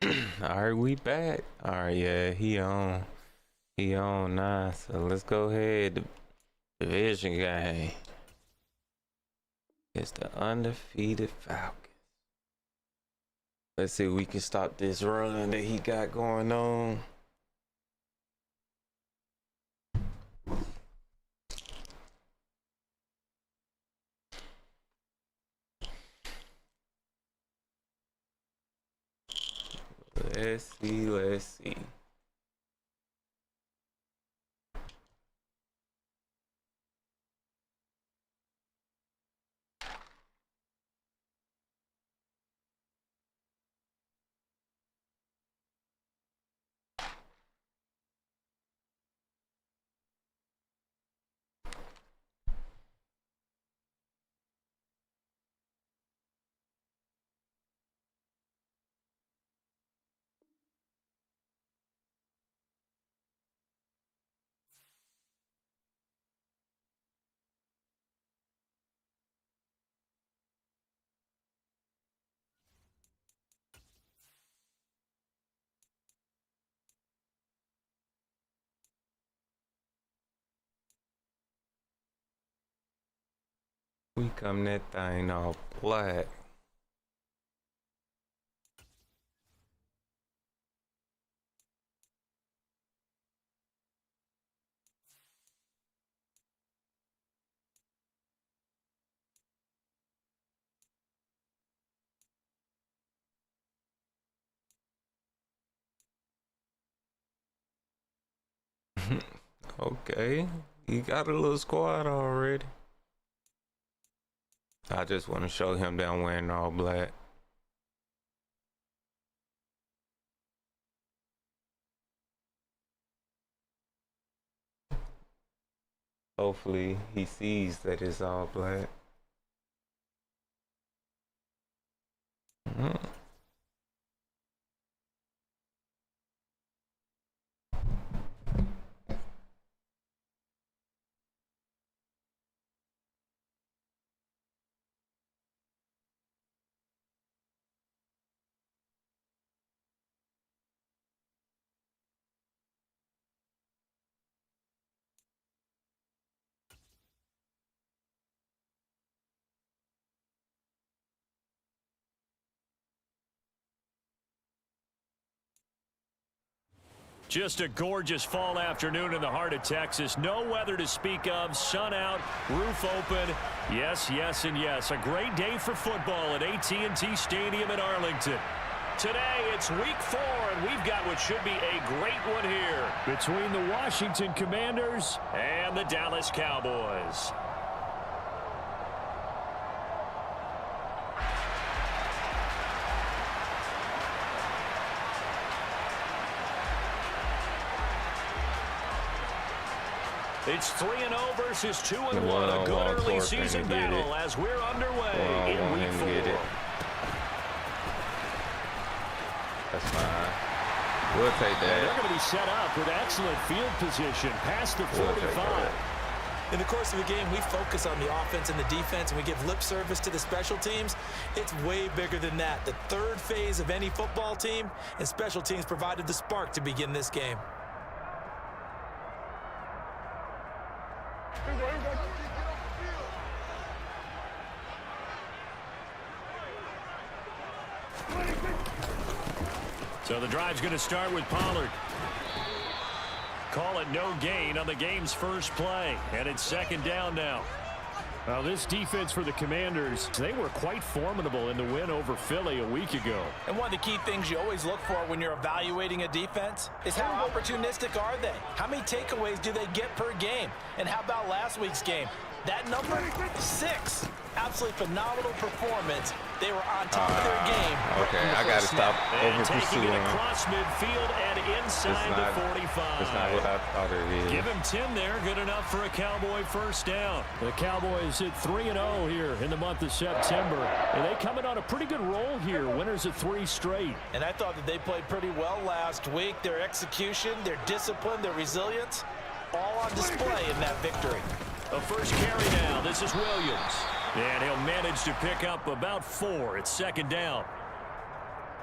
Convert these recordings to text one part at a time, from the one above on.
Alright, we back. Alright, yeah, he on now. So let's go ahead. The division game. It's the undefeated Falcons. Let's see if we can stop this run that he got going on. Let's see. We come that thing all black. Okay, you got a little squad already. I just want to show him that I'm wearing all black. Hopefully he sees that it's all black. Just a gorgeous fall afternoon in the heart of Texas. No weather to speak of. Sun out, roof open. Yes, yes, and yes. A great day for football at AT&T Stadium in Arlington. Today, it's week 4, and we've got what should be a great one here between the Washington Commanders and the Dallas Cowboys. It's 3-0 versus 2-1. A good early season battle as we're underway in week 4. That's fine. We'll take that. And they're going to be set up with excellent field position past the 45. In the course of the game, we focus on the offense and the defense, and we give lip service to the special teams. It's way bigger than that. The third phase of any football team, and special teams provided the spark to begin this game. So the drive's going to start with Pollard. Call it no gain on the game's first play. And it's second down now. Well, this defense for the Commanders, they were quite formidable in the win over Philly a week ago. And one of the key things you always look for when you're evaluating a defense is how opportunistic are they? How many takeaways do they get per game? And how about last week's game? That number, 6. Absolutely phenomenal performance. They were on top of their game. Okay, I got to stop over taking it pursuing. across midfield and inside the 45. That's not what I thought it is. Give him 10 there. Good enough for a Cowboy first down. The Cowboys hit 3-0 here in the month of September. And they coming on a pretty good roll here. Winners of 3 straight. And I thought that they played pretty well last week. Their execution, their discipline, their resilience, all on display in that victory. A first carry now. This is Williams. And he'll manage to pick up about 4. It's second down.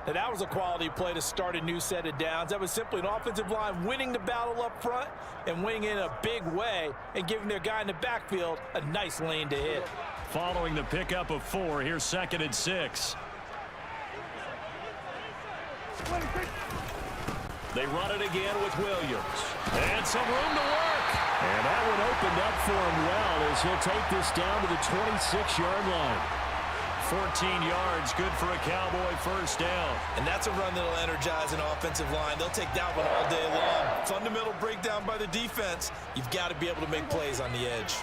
Now, that was a quality play to start a new set of downs. That was simply an offensive line winning the battle up front and winning in a big way and giving their guy in the backfield a nice lane to hit. Following the pickup of 4, here's 2nd and 6. They run it again with Williams. And some room to work. And that one opened up for him well as he'll take this down to the 26-yard line. 14 yards, good for a Cowboy first down. And that's a run that'll energize an offensive line. They'll take that one all day long. Fundamental breakdown by the defense. You've got to be able to make plays on the edge.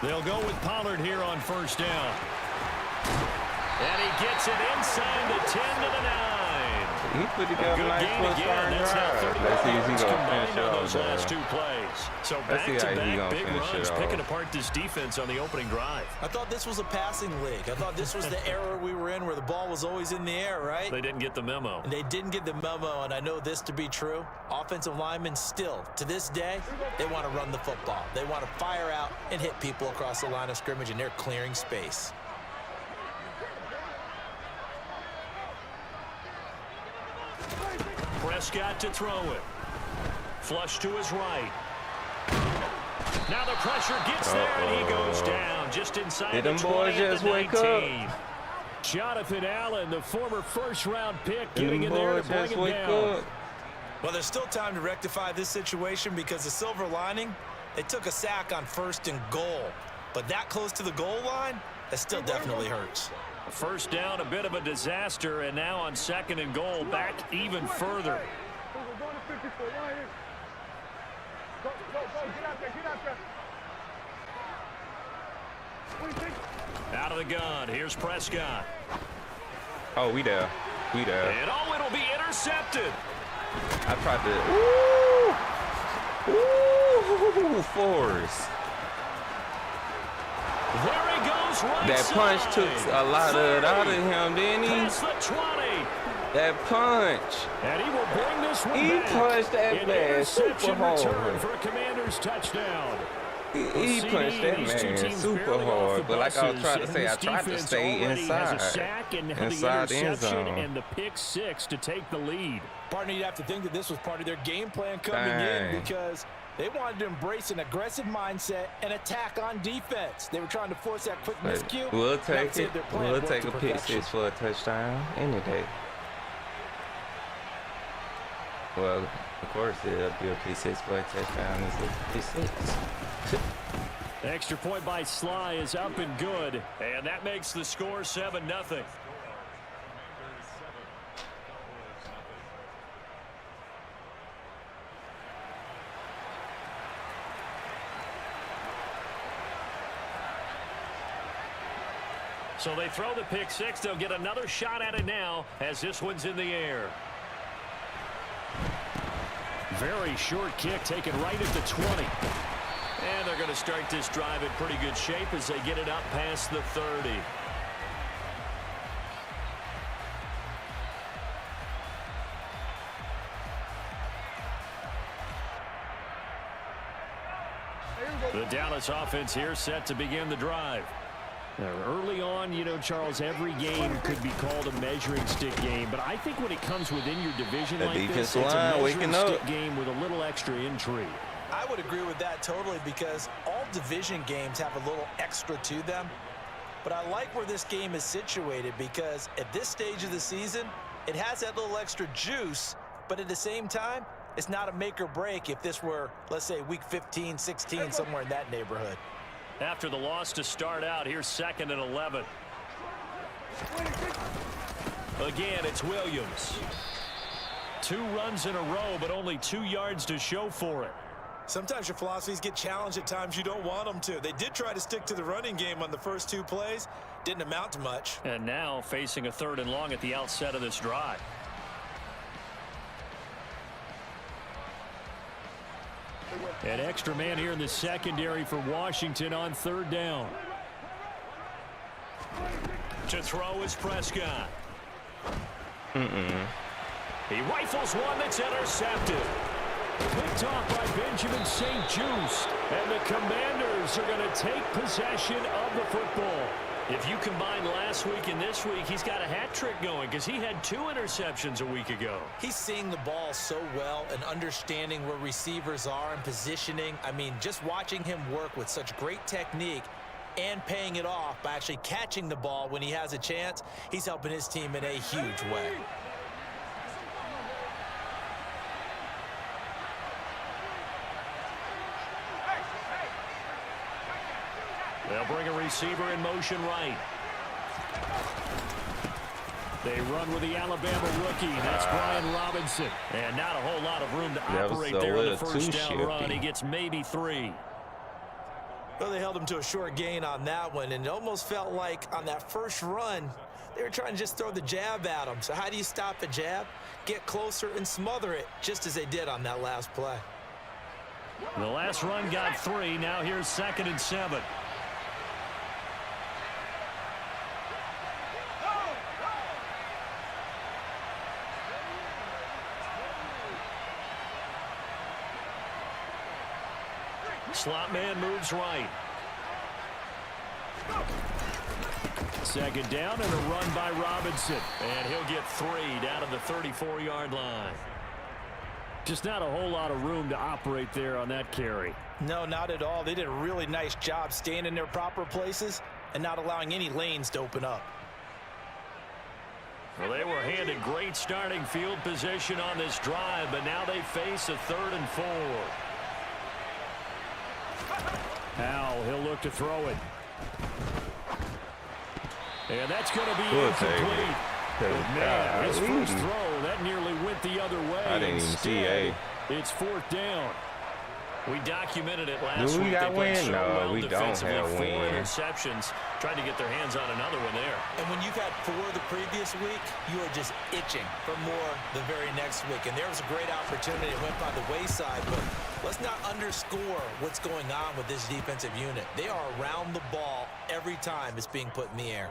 They'll go with Pollard here on first down. And he gets it inside the 10 to the 9. He put together a nice Good gain again. That's how 30 Let's see if he yards gonna combined finish it on off, those last 2 plays. So back-to-back big runs picking apart this defense on the opening drive. I thought this was a passing league. I thought this was the era we were in where the ball was always in the air, right? They didn't get the memo. And they didn't get the memo, and I know this to be true. Offensive linemen still, to this day, they want to run the football. They want to fire out and hit people across the line of scrimmage, and they're clearing space. Prescott to throw it. Flush to his right. Now the pressure gets there, and he goes down just inside the 20 at the 19. Jonathan Allen, the former first-round pick, getting in there to bring him down. Well, there's still time to rectify this situation because the silver lining, they took a sack on 1st and goal. But that close to the goal line, that still definitely hurts. First down, a bit of a disaster, and now on 2nd and goal, back even further. Out of the gun, here's Prescott. Oh, we there. We there. And oh, it'll be intercepted. I tried to. Ooh, force. There he goes, right That punch side. took a lot of it out of him, didn't he? Past the 20. That punch. And he will bring this one He back. punched that An man super interception hard. return for a Commander's touchdown. He punched that man super hard. But like I was trying to say, I tried to stay inside the end zone. And the pick 6 to take the lead. Partner, you'd have to think that this was part of their game plan coming in because they wanted to embrace an aggressive mindset and attack on defense. They were trying to force that quick miscue. We'll take it. We'll take a pick 6 for a touchdown any day. Well, of course, it'll be a pick 6 for a touchdown. It's a pick 6. Extra point by Sly is up and good. And that makes the score 7-0. So they throw the pick 6. They'll get another shot at it now as this one's in the air. Very short kick taken right at the 20. And they're going to start this drive in pretty good shape as they get it up past the 30. The Dallas offense here set to begin the drive. Now, early on, you know, Charles, every game could be called a measuring stick game, but I think when it comes within your division like this, it's a measuring stick game with a little extra intrigue. I would agree with that totally because all division games have a little extra to them. But I like where this game is situated because at this stage of the season, it has that little extra juice, but at the same time, it's not a make or break if this were, let's say, week 15, 16, somewhere in that neighborhood. After the loss to start out, here's 2nd and 11. Again, it's Williams. 2 runs in a row, but only 2 yards to show for it. Sometimes your philosophies get challenged at times you don't want them to. They did try to stick to the running game on the first 2 plays. Didn't amount to much. And now facing a 3rd and long at the outset of this drive. An extra man here in the secondary for Washington on 3rd down. To throw is Prescott. He rifles one that's intercepted. Picked off by Benjamin St. Just. And the Commanders are going to take possession of the football. If you combine last week and this week, he's got a hat trick going because he had 2 interceptions a week ago. He's seeing the ball so well and understanding where receivers are and positioning. I mean, just watching him work with such great technique and paying it off by actually catching the ball when he has a chance, he's helping his team in a huge way. They'll bring a receiver in motion right. They run with the Alabama rookie. That's Brian Robinson. And not a whole lot of room to operate there on the first down run. He gets maybe 3. Well, they held him to a short gain on that one, and it almost felt like on that first run, they were trying to just throw the jab at him. So how do you stop a jab? Get closer and smother it, just as they did on that last play. The last run got 3. Now here's 2nd and 7. Slot man moves right. 2nd down and a run by Robinson. And he'll get 3 down to the 34-yard line. Just not a whole lot of room to operate there on that carry. No, not at all. They did a really nice job staying in their proper places and not allowing any lanes to open up. Well, they were handed great starting field position on this drive, but now they face a 3rd and 4. Now he'll look to throw it. And that's going to be incomplete. Man, his first throw, that nearly went the other way. I didn't even see it. It's 4th down. We documented it last week. We got win? No, we don't have 4 win. interceptions. Tried to get their hands on another one there. And when you've had 4 the previous week, you are just itching for more the very next week. And there was a great opportunity that went by the wayside, but let's not underscore what's going on with this defensive unit. They are around the ball every time it's being put in the air.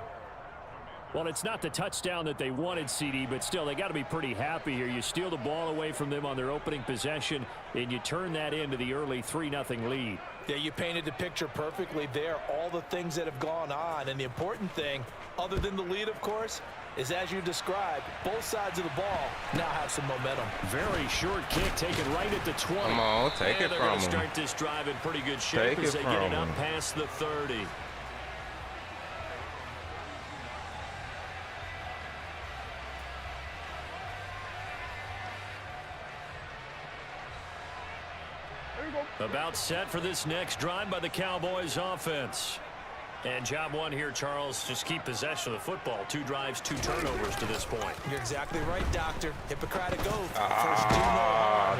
Well, it's not the touchdown that they wanted, CD, but still, they got to be pretty happy here. You steal the ball away from them on their opening possession, and you turn that into the early 3-0 lead. Yeah, you painted the picture perfectly there, all the things that have gone on. And the important thing, other than the lead, of course, is as you described, both sides of the ball now have some momentum. Very short kick taken right at the 20. Come on, take it from them. They're going to start this drive in pretty good shape as they get it up past the 30. About set for this next drive by the Cowboys offense. And job 1 here, Charles, just keep possession of the football. 2 drives, 2 turnovers to this point. You're exactly right, Doctor. Hippocratic oath.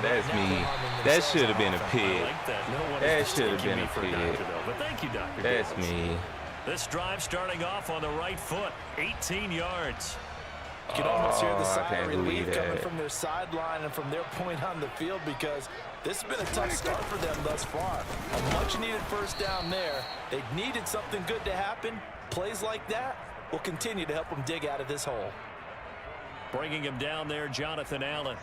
That's me. That should have been a pick. I like that. No one that should have been a pick. But thank you, Doctor. That's me. This drive starting off on the right foot, 18 yards. You can almost hear the sigh of relief coming from their sideline and from their point on the field, because this has been a tough start for them thus far. A much-needed first down there. They needed something good to happen. Plays like that will continue to help them dig out of this hole. Bringing him down there, Jonathan Allen.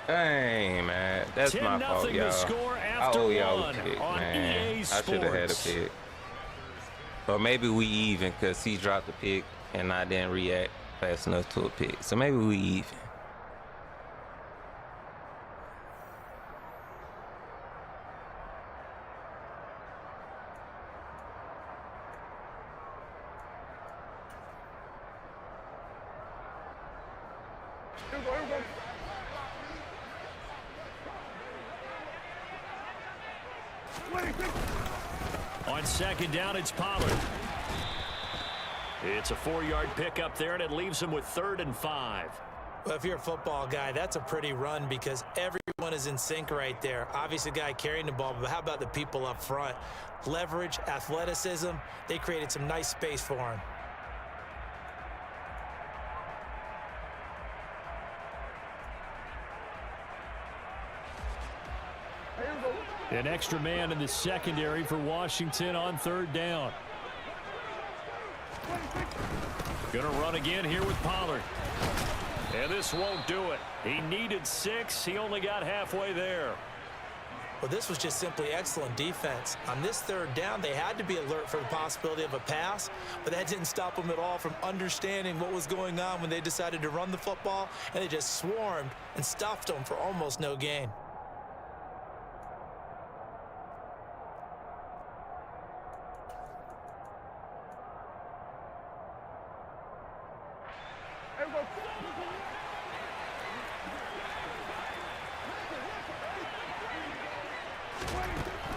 Dang, man. That's my fault, y'all. I owe y'all a pick, man. I should have had a pick. Or maybe we even, because he dropped the pick and I didn't react fast enough to a pick. So maybe we even. On 2nd down, it's Pollard. It's a 4-yard pickup there, and it leaves him with 3rd and 5. Well, if you're a football guy, that's a pretty run because everyone is in sync right there. Obviously, the guy carrying the ball, but how about the people up front? Leverage, athleticism, they created some nice space for him. An extra man in the secondary for Washington on 3rd down. Gonna run again here with Pollard. And this won't do it. He needed 6. He only got halfway there. Well, this was just simply excellent defense. On this third down, they had to be alert for the possibility of a pass, but that didn't stop them at all from understanding what was going on when they decided to run the football, and they just swarmed and stuffed them for almost no gain.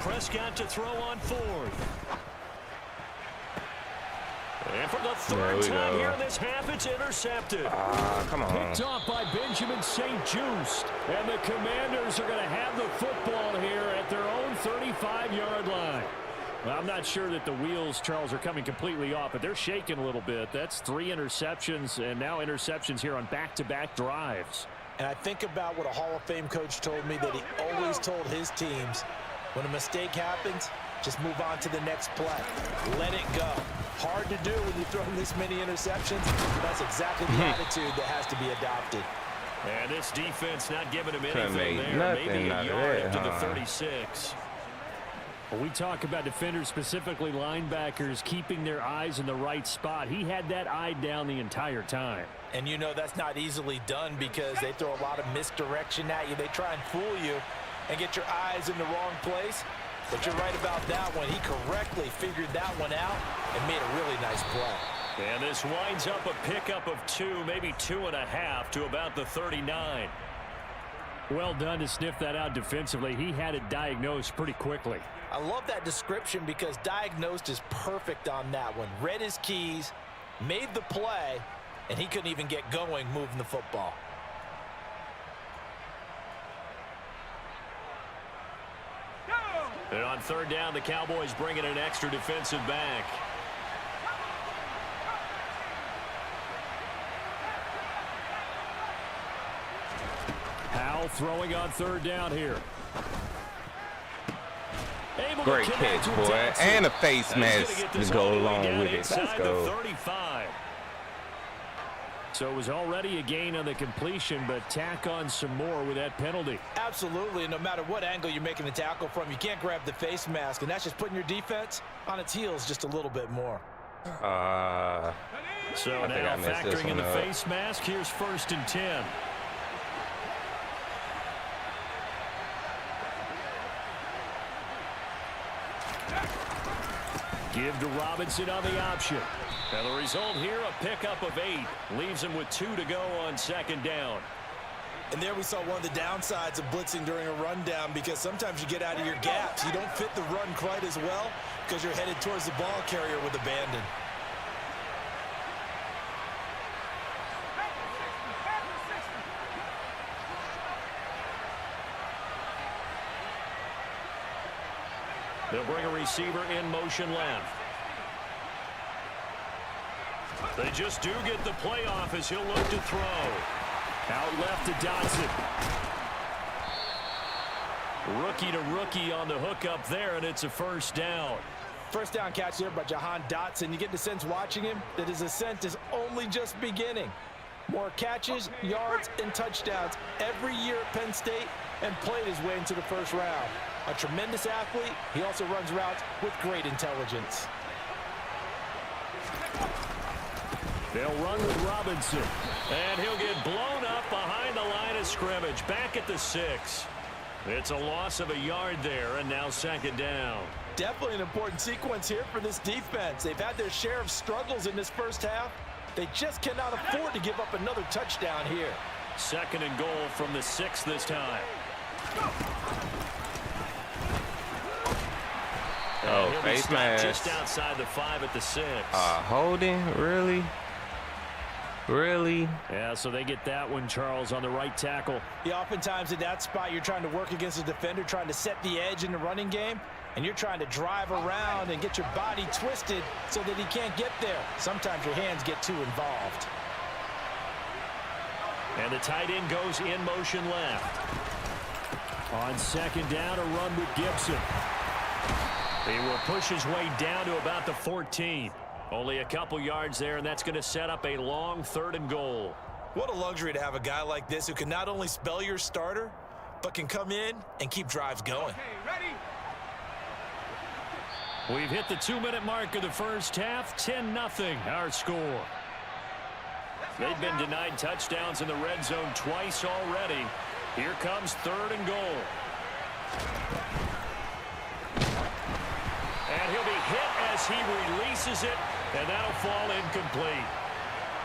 Prescott to throw on 4th. And for the third time here in this half, it's intercepted. Come on. Picked off by Benjamin St. Just. And the Commanders are going to have the football here at their own 35-yard line. Well, I'm not sure that the wheels, Charles, are coming completely off, but they're shaking a little bit. That's 3 interceptions, and now interceptions here on back-to-back drives. And I think about what a Hall of Fame coach told me, that he always told his teams, when a mistake happens, just move on to the next play. Let it go. Hard to do when you throw this many interceptions. That's exactly the attitude that has to be adopted. And this defense not giving him anything there. Maybe a yard up to the 36. When we talk about defenders, specifically linebackers, keeping their eyes in the right spot, he had that eye down the entire time. And you know that's not easily done because they throw a lot of misdirection at you. They try and fool you and get your eyes in the wrong place. But you're right about that one. He correctly figured that one out and made a really nice play. And this winds up a pickup of 2, maybe 2.5 to about the 39. Well done to sniff that out defensively. He had it diagnosed pretty quickly. I love that description because diagnosed is perfect on that one. Read his keys, made the play, and he couldn't even get going moving the football. And on 3rd down, the Cowboys bring in an extra defensive back. Howell throwing on 3rd down here. Great catch, boy. And a face mask to go along with it. Let's go. 35. So it was already a gain on the completion, but tack on some more with that penalty. Absolutely. No matter what angle you're making the tackle from, you can't grab the face mask, and that's just putting your defense on its heels just a little bit more. So now factoring in the face mask, here's 1st and 10. Give to Robinson on the option. And the result here, a pickup of 8. Leaves him with 2 to go on 2nd down. And there we saw one of the downsides of blitzing during a rundown, because sometimes you get out of your gaps. You don't fit the run quite as well because you're headed towards the ball carrier with abandon. They'll bring a receiver in motion left. They just do get the play off as he'll look to throw. Out left to Dotson. Rookie to rookie on the hookup there, and it's a 1st down. First down catch there by Jahan Dotson. You get the sense watching him that his ascent is only just beginning. More catches, yards, and touchdowns every year at Penn State, and played his way into the 1st round. A tremendous athlete. He also runs routes with great intelligence. They'll run with Robinson, and he'll get blown up behind the line of scrimmage, back at the 6. It's a loss of a yard there, and now 2nd down. Definitely an important sequence here for this defense. They've had their share of struggles in this 1st half. They just cannot afford to give up another touchdown here. 2nd and goal from the 6 this time. Oh, face mask. Just outside the 5 at the 6. Holding? Really? Really? Yeah, so they get that one, Charles, on the right tackle. Yeah, oftentimes at that spot, you're trying to work against a defender, trying to set the edge in the running game, and you're trying to drive around and get your body twisted so that he can't get there. Sometimes your hands get too involved. And the tight end goes in motion left. On 2nd down, a run with Gibson. He will push his way down to about the 14. Only a couple yards there, and that's going to set up a long 3rd and goal. What a luxury to have a guy like this who can not only spell your starter, but can come in and keep drives going. Okay, ready? We've hit the 2-minute mark of the first half. 10-0 our score. They've been denied touchdowns in the red zone twice already. Here comes 3rd and goal. And he'll be hit as he releases it, and that'll fall incomplete.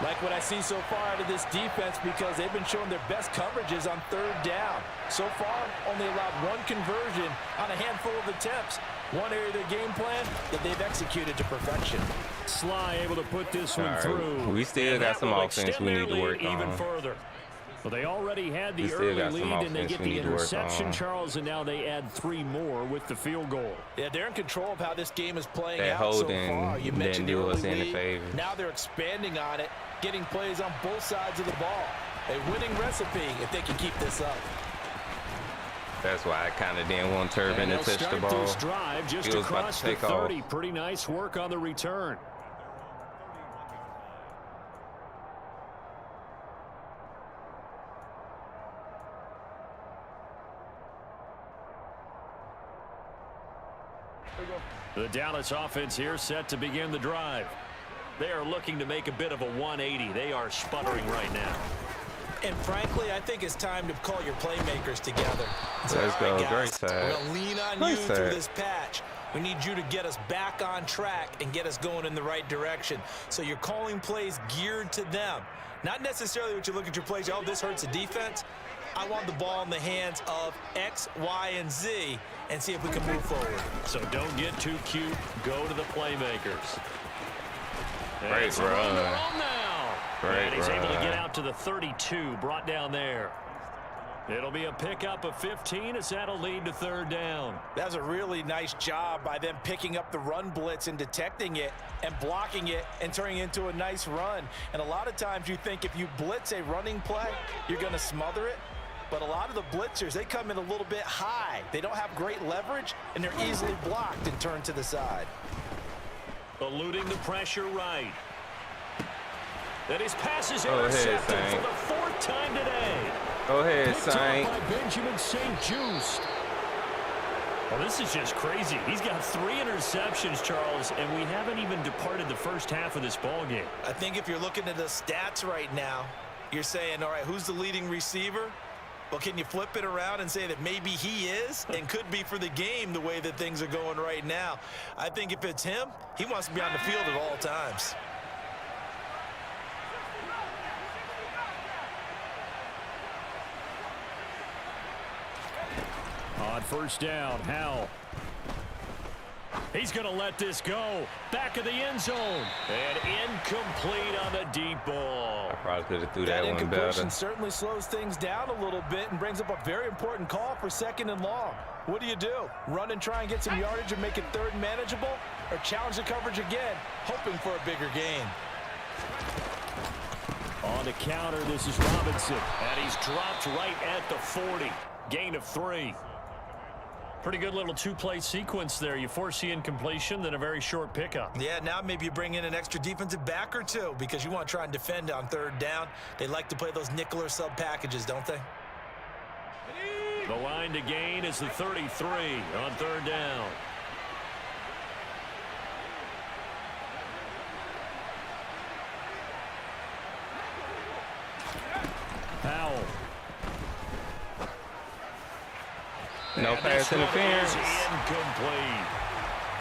Like what I see so far out of this defense, because they've been showing their best coverages on 3rd down. So far, only allowed 1 conversion on a handful of attempts. One area of their game plan that they've executed to perfection. Sly able to put this one through. We still got some offense we need to work on. Even further. Well, they already had the early lead, and they get the interception, Charles, and now they add 3 more with the field goal. Yeah, they're in control of how this game is playing out so far. You mentioned the early lead. Now they're expanding on it, getting plays on both sides of the ball. A winning recipe if they can keep this up. That's why I kind of didn't want Turbin to touch the ball. This drive just across the 30. Pretty nice work on the return. The Dallas offense here set to begin the drive. They are looking to make a bit of a 180. They are sputtering right now. And frankly, I think it's time to call your playmakers together. Let's go. Great side. We're going to lean on you through this patch. We need you to get us back on track and get us going in the right direction. So you're calling plays geared to them. Not necessarily what you look at your plays, oh, this hurts the defense. I want the ball in the hands of X, Y, and Z and see if we can move forward. So don't get too cute. Go to the playmakers. Great run. And he's able to get out to the 32, brought down there. It'll be a pickup of 15 as that'll lead to 3rd down. That's a really nice job by them picking up the run blitz and detecting it and blocking it and turning it into a nice run. And a lot of times you think if you blitz a running play, you're going to smother it. But a lot of the blitzers, they come in a little bit high. They don't have great leverage, and they're easily blocked and turned to the side. Eluding the pressure right. That his pass is intercepted for the 4th time today. Go ahead, Saint. By Benjamin St. Just. Well, this is just crazy. He's got 3 interceptions, Charles, and we haven't even departed the first half of this ball game. I think if you're looking at the stats right now, you're saying, all right, who's the leading receiver? Well, can you flip it around and say that maybe he is and could be for the game the way that things are going right now? I think if it's him, he wants to be on the field at all times. On 1st down, Howell. He's going to let this go. Back of the end zone. And incomplete on the deep ball. I probably could have threw that one better. Certainly slows things down a little bit and brings up a very important call for 2nd and long. What do? Run and try and get some yardage and make it 3rd and manageable? Or challenge the coverage again, hoping for a bigger gain? On the counter, this is Robinson. And he's dropped right at the 40. Gain of 3. Pretty good little 2-play sequence there. You force the incompletion, then a very short pickup. Yeah, now maybe you bring in an extra defensive back or 2 because you want to try and defend on 3rd down. They like to play those nickel or sub packages, don't they? The line to gain is the 33 on 3rd down. Powell. No pass interference. Incomplete.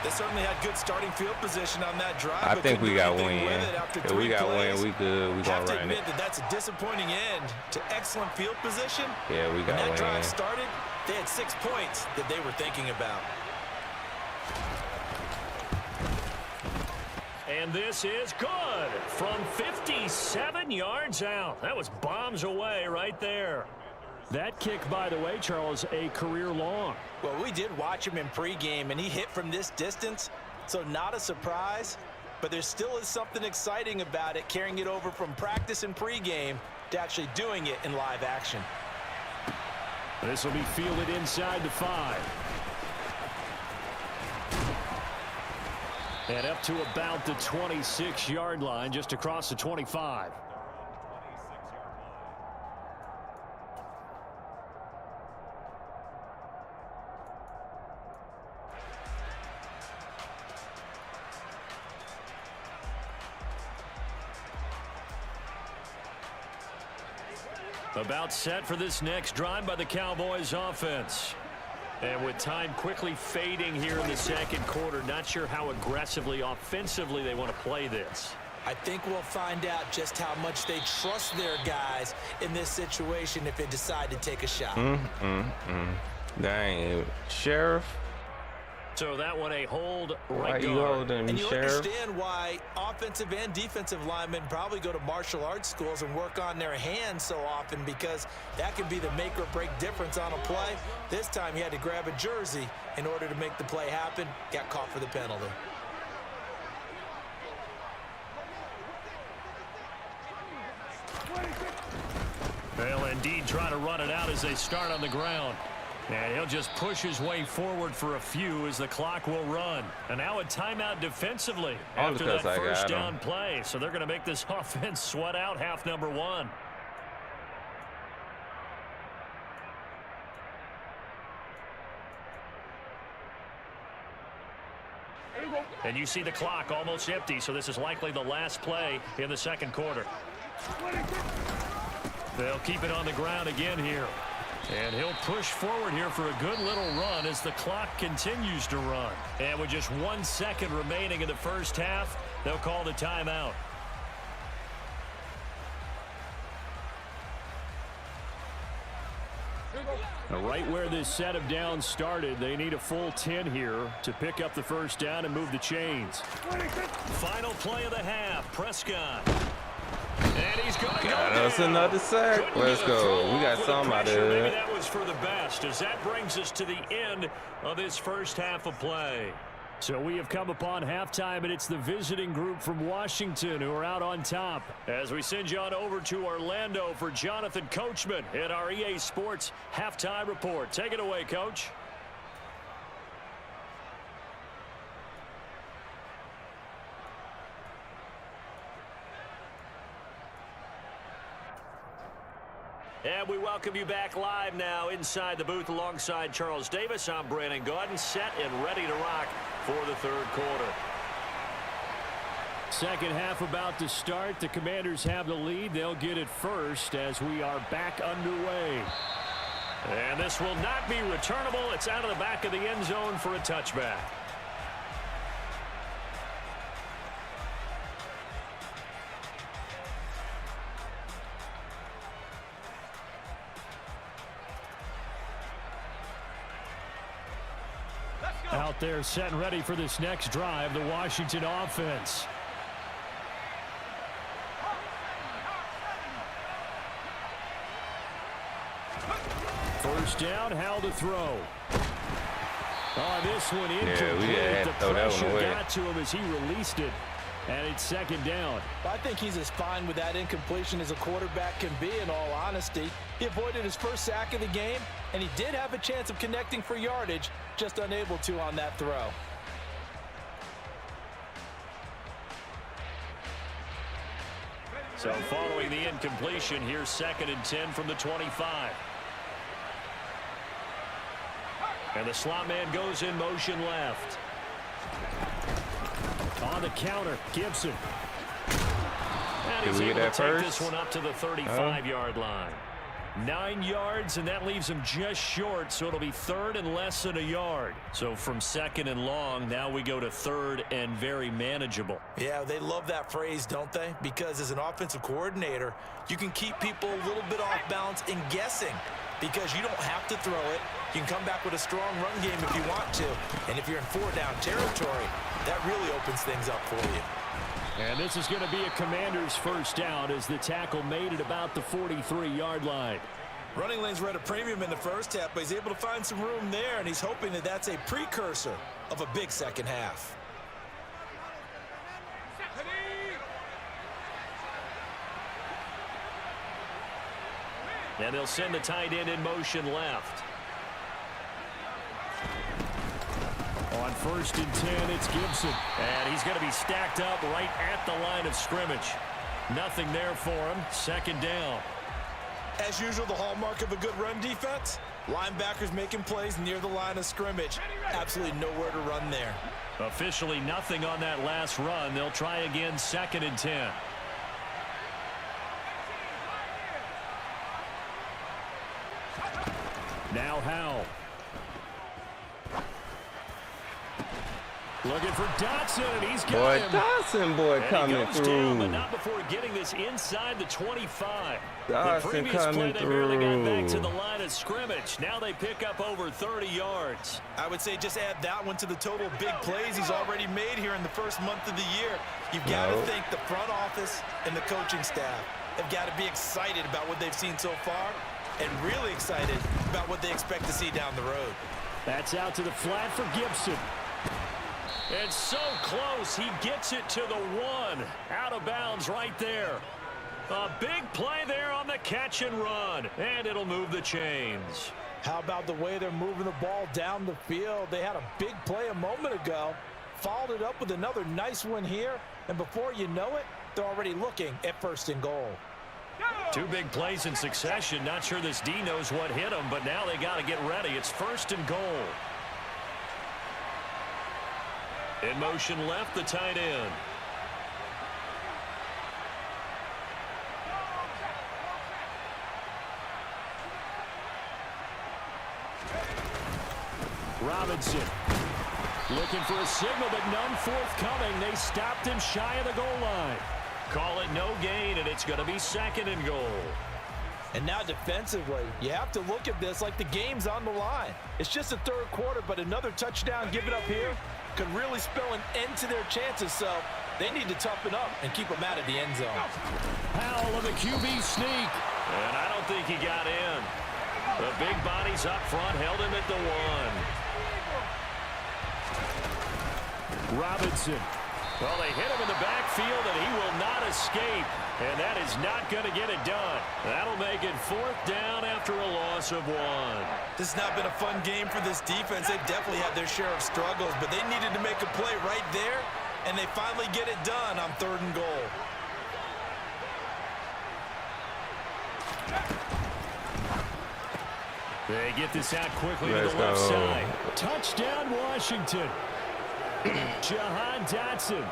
They certainly had good starting field position on that drive. I think we got win. If we got win, we good. We gonna run it. That's a disappointing end to excellent field position. Yeah, we got win. When that drive started, they had 6 points that they were thinking about. And this is good from 57 yards out. That was bombs away right there. That kick, by the way, Charles, a career long. Well, we did watch him in pregame, and he hit from this distance, so not a surprise. But there still is something exciting about it, carrying it over from practice and pregame to actually doing it in live action. This will be fielded inside the 5. And up to about the 26-yard line, just across the 25. About set for this next drive by the Cowboys offense. And with time quickly fading here in the second quarter, not sure how aggressively, offensively they want to play this. I think we'll find out just how much they trust their guys in this situation if they decide to take a shot. Dang, Sheriff. So that one a hold Why right you holding And me, you Sheriff? understand why offensive and defensive linemen probably go to martial arts schools and work on their hands so often, because that can be the make or break difference on a play. This time he had to grab a jersey in order to make the play happen. Got caught for the penalty. They'll indeed try to run it out as they start on the ground. And he'll just push his way forward for a few as the clock will run. And now a timeout defensively after that first down play. So they're going to make this offense sweat out half number one. And you see the clock almost empty, so this is likely the last play in the second quarter. They'll keep it on the ground again here. And he'll push forward here for a good little run as the clock continues to run. And with just 1 second remaining in the first half, they'll call the timeout. Right where this set of downs started, they need a full 10 here to pick up the first down and move the chains. Final play of the half, Prescott. And he's going to go down. That's another sack. Let's go. We got some out of it. Maybe that was for the best, as that brings us to the end of this first half of play. So we have come upon halftime, and it's the visiting group from Washington who are out on top. As we send you on over to Orlando for Jonathan Coachman at our EA Sports Halftime Report. Take it away, Coach. And we welcome you back live now inside the booth alongside Charles Davis. I'm Brandon Gaudin, set and ready to rock for the third quarter. Second half about to start. The Commanders have the lead. They'll get it first as we are back underway. And this will not be returnable. It's out of the back of the end zone for a touchback. Out there set and ready for this next drive, the Washington offense. First down, how to throw. Oh, this one incomplete. The pressure got to him as he released it. And it's second down. I think he's as fine with that incompletion as a quarterback can be, in all honesty. He avoided his first sack of the game, and he did have a chance of connecting for yardage, just unable to on that throw. So following the incompletion, here's 2nd and 10 from the 25. And the slot man goes in motion left. On the counter, Gibson. And he's able to take this one up to the 35-yard line. 9 yards, and that leaves him just short, so it'll be 3rd and less than a yard. So from 2nd and long, now we go to 3rd and very manageable. Yeah, they love that phrase, don't they? Because as an offensive coordinator, you can keep people a little bit off balance and guessing, because you don't have to throw it. You can come back with a strong run game if you want to. And if you're in 4-down territory, that really opens things up for you. And this is going to be a Commander's first down as the tackle made at about the 43-yard line. Running lanes were at a premium in the first half, but he's able to find some room there, and he's hoping that that's a precursor of a big second half. And they'll send the tight end in motion left. On 1st and 10, it's Gibson. And he's going to be stacked up right at the line of scrimmage. Nothing there for him. 2nd down. As usual, the hallmark of a good run defense, linebackers making plays near the line of scrimmage. Absolutely nowhere to run there. Officially nothing on that last run. They'll try again 2nd and 10. Now Howell. Looking for Dotson, and he's got him. Dotson, coming through. Down, but not before getting this inside the 25. Dotson the previous coming play, they through. barely got back to the line of scrimmage. Now they pick up over 30 yards. I would say just add that one to the total big plays he's already made here in the first month of the year. You've got to think the front office and the coaching staff have got to be excited about what they've seen so far and really excited about what they expect to see down the road. That's out to the flat for Gibson. It's so close. He gets it to the 1. Out of bounds right there. A big play there on the catch and run. And it'll move the chains. How about the way they're moving the ball down the field? They had a big play a moment ago. Followed it up with another nice one here. And before you know it, they're already looking at 1st and goal. 2 big plays in succession. Not sure this D knows what hit him, but now they got to get ready. It's 1st and goal. In motion left, the tight end. Robinson looking for a signal, but none forthcoming. They stopped him shy of the goal line. Call it no gain, and it's going to be 2nd and goal. And now defensively, you have to look at this like the game's on the line. It's just the 3rd quarter, but another touchdown given up here could really spell an end to their chances, so they need to toughen up and keep them out of the end zone. Howell of the QB sneak, and I don't think he got in. The big bodies up front held him at the 1. Robinson. Well, they hit him in the backfield, and he will not escape. And that is not going to get it done. That'll make it 4th down after a loss of 1. This has not been a fun game for this defense. They've definitely had their share of struggles, but they needed to make a play right there, and they finally get it done on 3rd and goal. They get this out quickly to the left side. Touchdown, Washington. Jahan Dotson,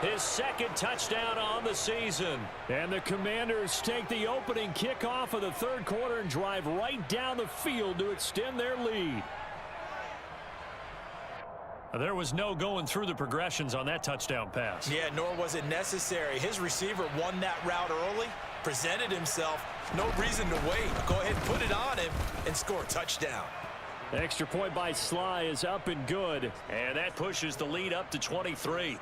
his 2nd touchdown on the season. And the Commanders take the opening kickoff of the 3rd quarter and drive right down the field to extend their lead. There was no going through the progressions on that touchdown pass. Yeah, nor was it necessary. His receiver won that route early, presented himself. No reason to wait. Go ahead and put it on him and score a touchdown. Extra point by Sly is up and good, and that pushes the lead up to 23.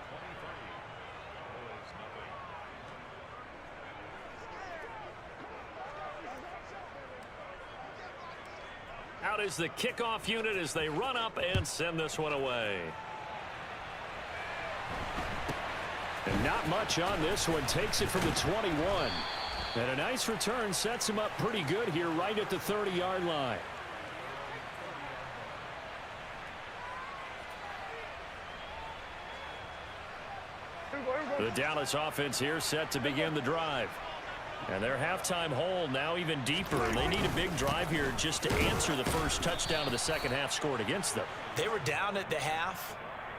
Out is the kickoff unit as they run up and send this one away. And not much on this one. Takes it from the 21. And a nice return sets him up pretty good here right at the 30-yard line. The Dallas offense here set to begin the drive. And their halftime hole now even deeper. They need a big drive here just to answer the first touchdown of the 2nd half scored against them. They were down at the half.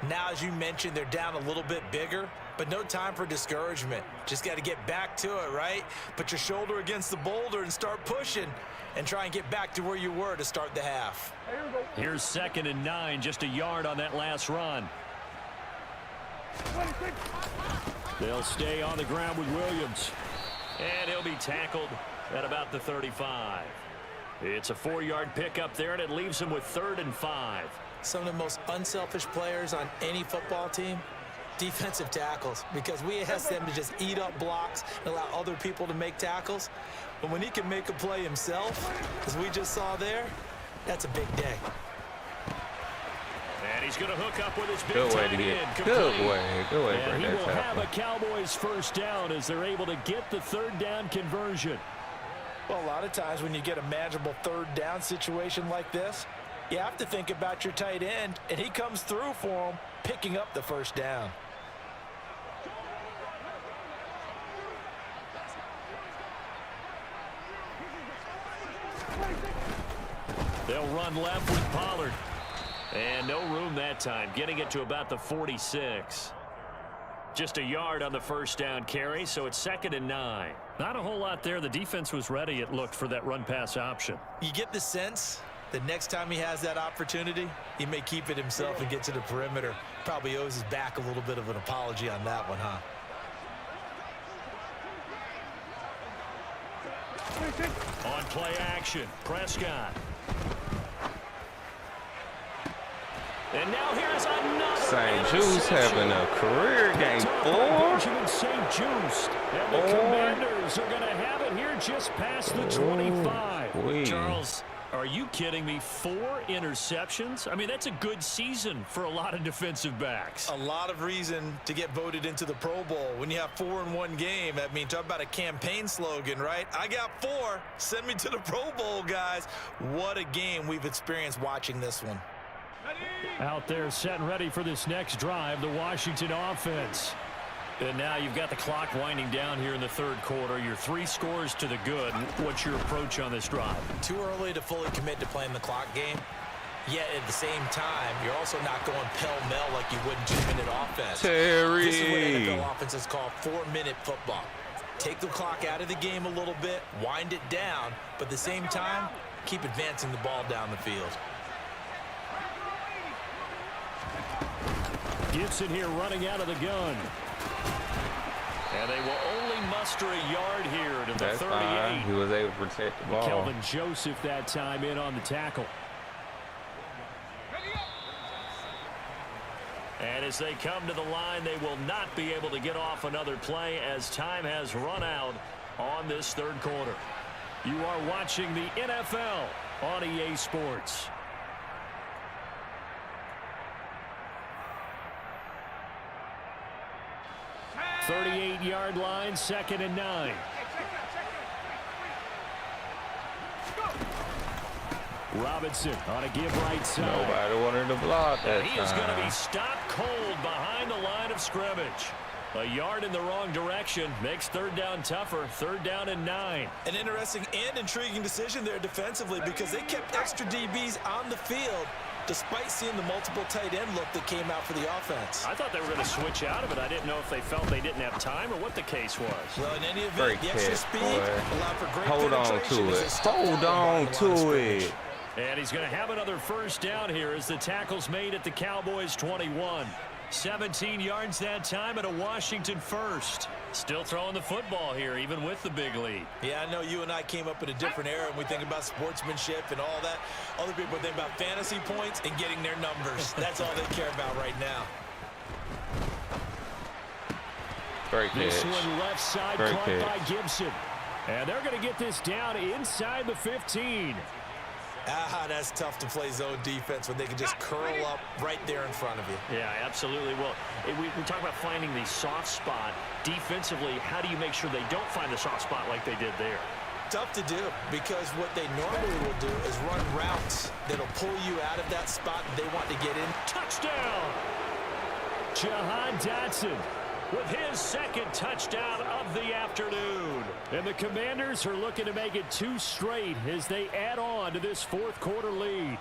Now, as you mentioned, they're down a little bit bigger, but no time for discouragement. Just got to get back to it, right? Put your shoulder against the boulder and start pushing and try and get back to where you were to start the half. Here's 2nd and 9, just a yard on that last run. They'll stay on the ground with Williams. And he'll be tackled at about the 35. It's a 4-yard pickup there, and it leaves him with 3rd and 5. Some of the most unselfish players on any football team, defensive tackles, because we ask them to just eat up blocks and allow other people to make tackles. But when he can make a play himself, as we just saw there, that's a big day. And he's going to hook up with his big tight end. Good way. And he will have a Cowboys 1st down as they're able to get the 3rd down conversion. Well, a lot of times when you get a manageable 3rd down situation like this, you have to think about your tight end, and he comes through for him, picking up the 1st down. They'll run left with Pollard. And no room that time, getting it to about the 46. Just a yard on the 1st down carry, so it's 2nd and 9. Not a whole lot there. The defense was ready, it looked, for that run-pass option. You get the sense The next time he has that opportunity, he may keep it himself and get to the perimeter. Probably owes his back a little bit of an apology on that one, huh? On play action, Prescott. And now here's another St. Juice having a career game 4. St. Juice. And the Commanders are going to have it here just past the 25. Charles, are you kidding me? 4 interceptions? I mean, that's a good season for a lot of defensive backs. A lot of reason to get voted into the Pro Bowl. When you have 4 in one game, I mean, talk about a campaign slogan, right? I got 4. Send me to the Pro Bowl, guys. What a game we've experienced watching this one. Out there set and ready for this next drive, the Washington offense. And now you've got the clock winding down here in the third quarter. Your 3 scores to the good. What's your approach on this drive? Too early to fully commit to playing the clock game. Yet at the same time, you're also not going pell-mell like you would in 2-minute offense. Terry. This is what NFL offenses call 4-minute football. Take the clock out of the game a little bit, wind it down, but at the same time, keep advancing the ball down the field. Gibson here running out of the gun. And they will only muster a yard here to the 38. Fine. He was able to protect the ball. Kelvin Joseph that time in on the tackle. And as they come to the line, they will not be able to get off another play as time has run out on this third quarter. You are watching the NFL on EA Sports. .38-yard line, 2nd and 9. Robinson on a give right side. Nobody wanted to block that He is going to be stopped cold behind the line of scrimmage. A yard in the wrong direction makes third down tougher. 3rd down and 9. An interesting and intriguing decision there defensively because they kept extra DBs on the field despite seeing the multiple tight end look that came out for the offense. I thought they were going to switch out of it. I didn't know if they felt they didn't have time or what the case was. Well, in any event, the extra speed allowed for great Hold on to it. Hold on to it. And he's going to have another first down here as the tackle's made at the Cowboys 21. 17 yards that time and a Washington first. Still throwing the football here, even with the big lead. Yeah, I know you and I came up in a different era and we think about sportsmanship and all that. Other people think about fantasy points and getting their numbers. That's all they care about right now. Great catch. This one left side Great caught catch. by Gibson. And they're going to get this down inside the 15. That's tough to play zone defense when they can just curl up right there in front of you. Yeah, absolutely. Well, we talk about finding the soft spot. Defensively, how do you make sure they don't find the soft spot like they did there? Tough to do because what they normally will do is run routes that'll pull you out of that spot they want to get in. Touchdown! Jahan Dotson with his 2nd touchdown of the afternoon. And the Commanders are looking to make it 2 straight as they add on to this 4th quarter lead.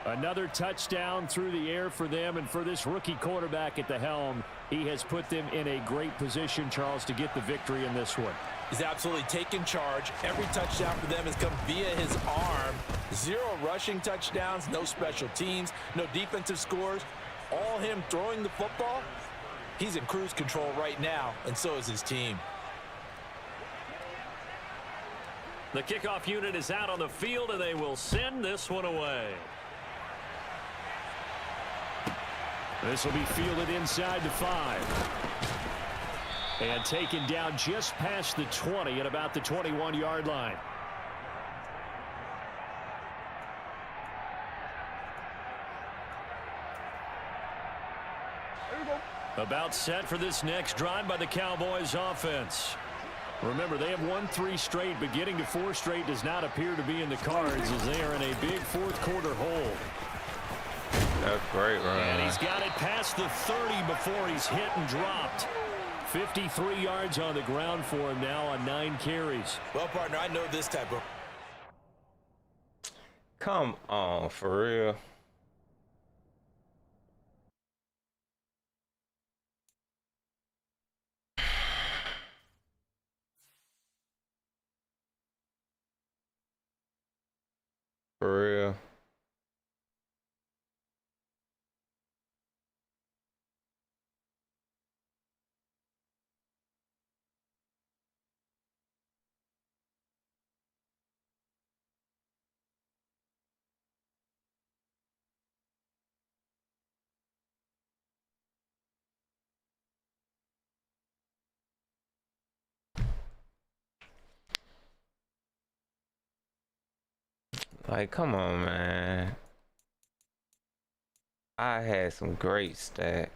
Another touchdown through the air for them, and for this rookie quarterback at the helm, he has put them in a great position, Charles, to get the victory in this one. He's absolutely taken charge. Every touchdown for them has come via his arm. 0 rushing touchdowns, no special teams, no defensive scores. All him throwing the football. He's in cruise control right now, and so is his team. The kickoff unit is out on the field, and they will send this one away. This will be fielded inside the 5. And taken down just past the 20 at about the 21-yard line. About set for this next drive by the Cowboys offense. Remember, they have won 3 straight, but getting to 4 straight does not appear to be in the cards as they are in a big 4th quarter hole. That's great, right? And he's got it past the 30 before he's hit and dropped. 53 yards on the ground for him now on 9 carries. Well, partner, I know this type of... Come on, for real. For real. Like, come on, man. I had some great stats.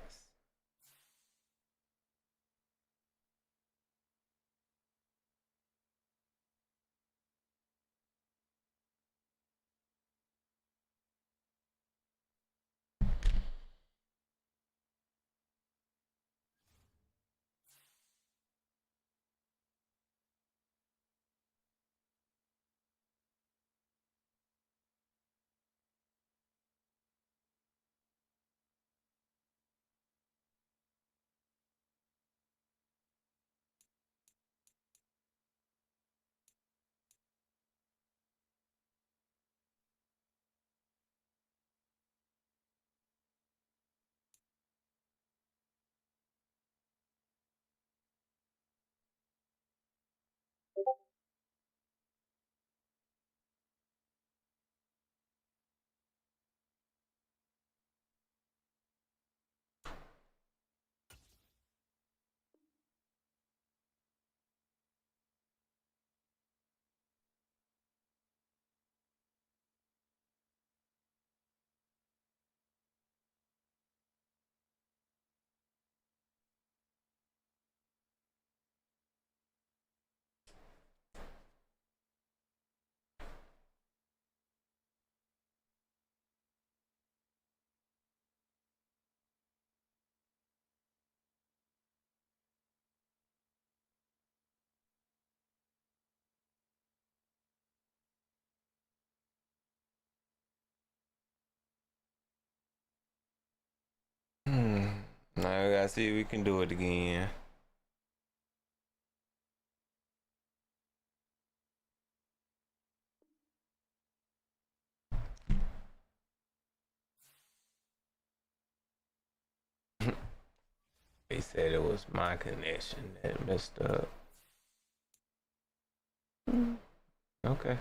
Now we gotta see if we can do it again. They said it was my connection that messed up. Okay.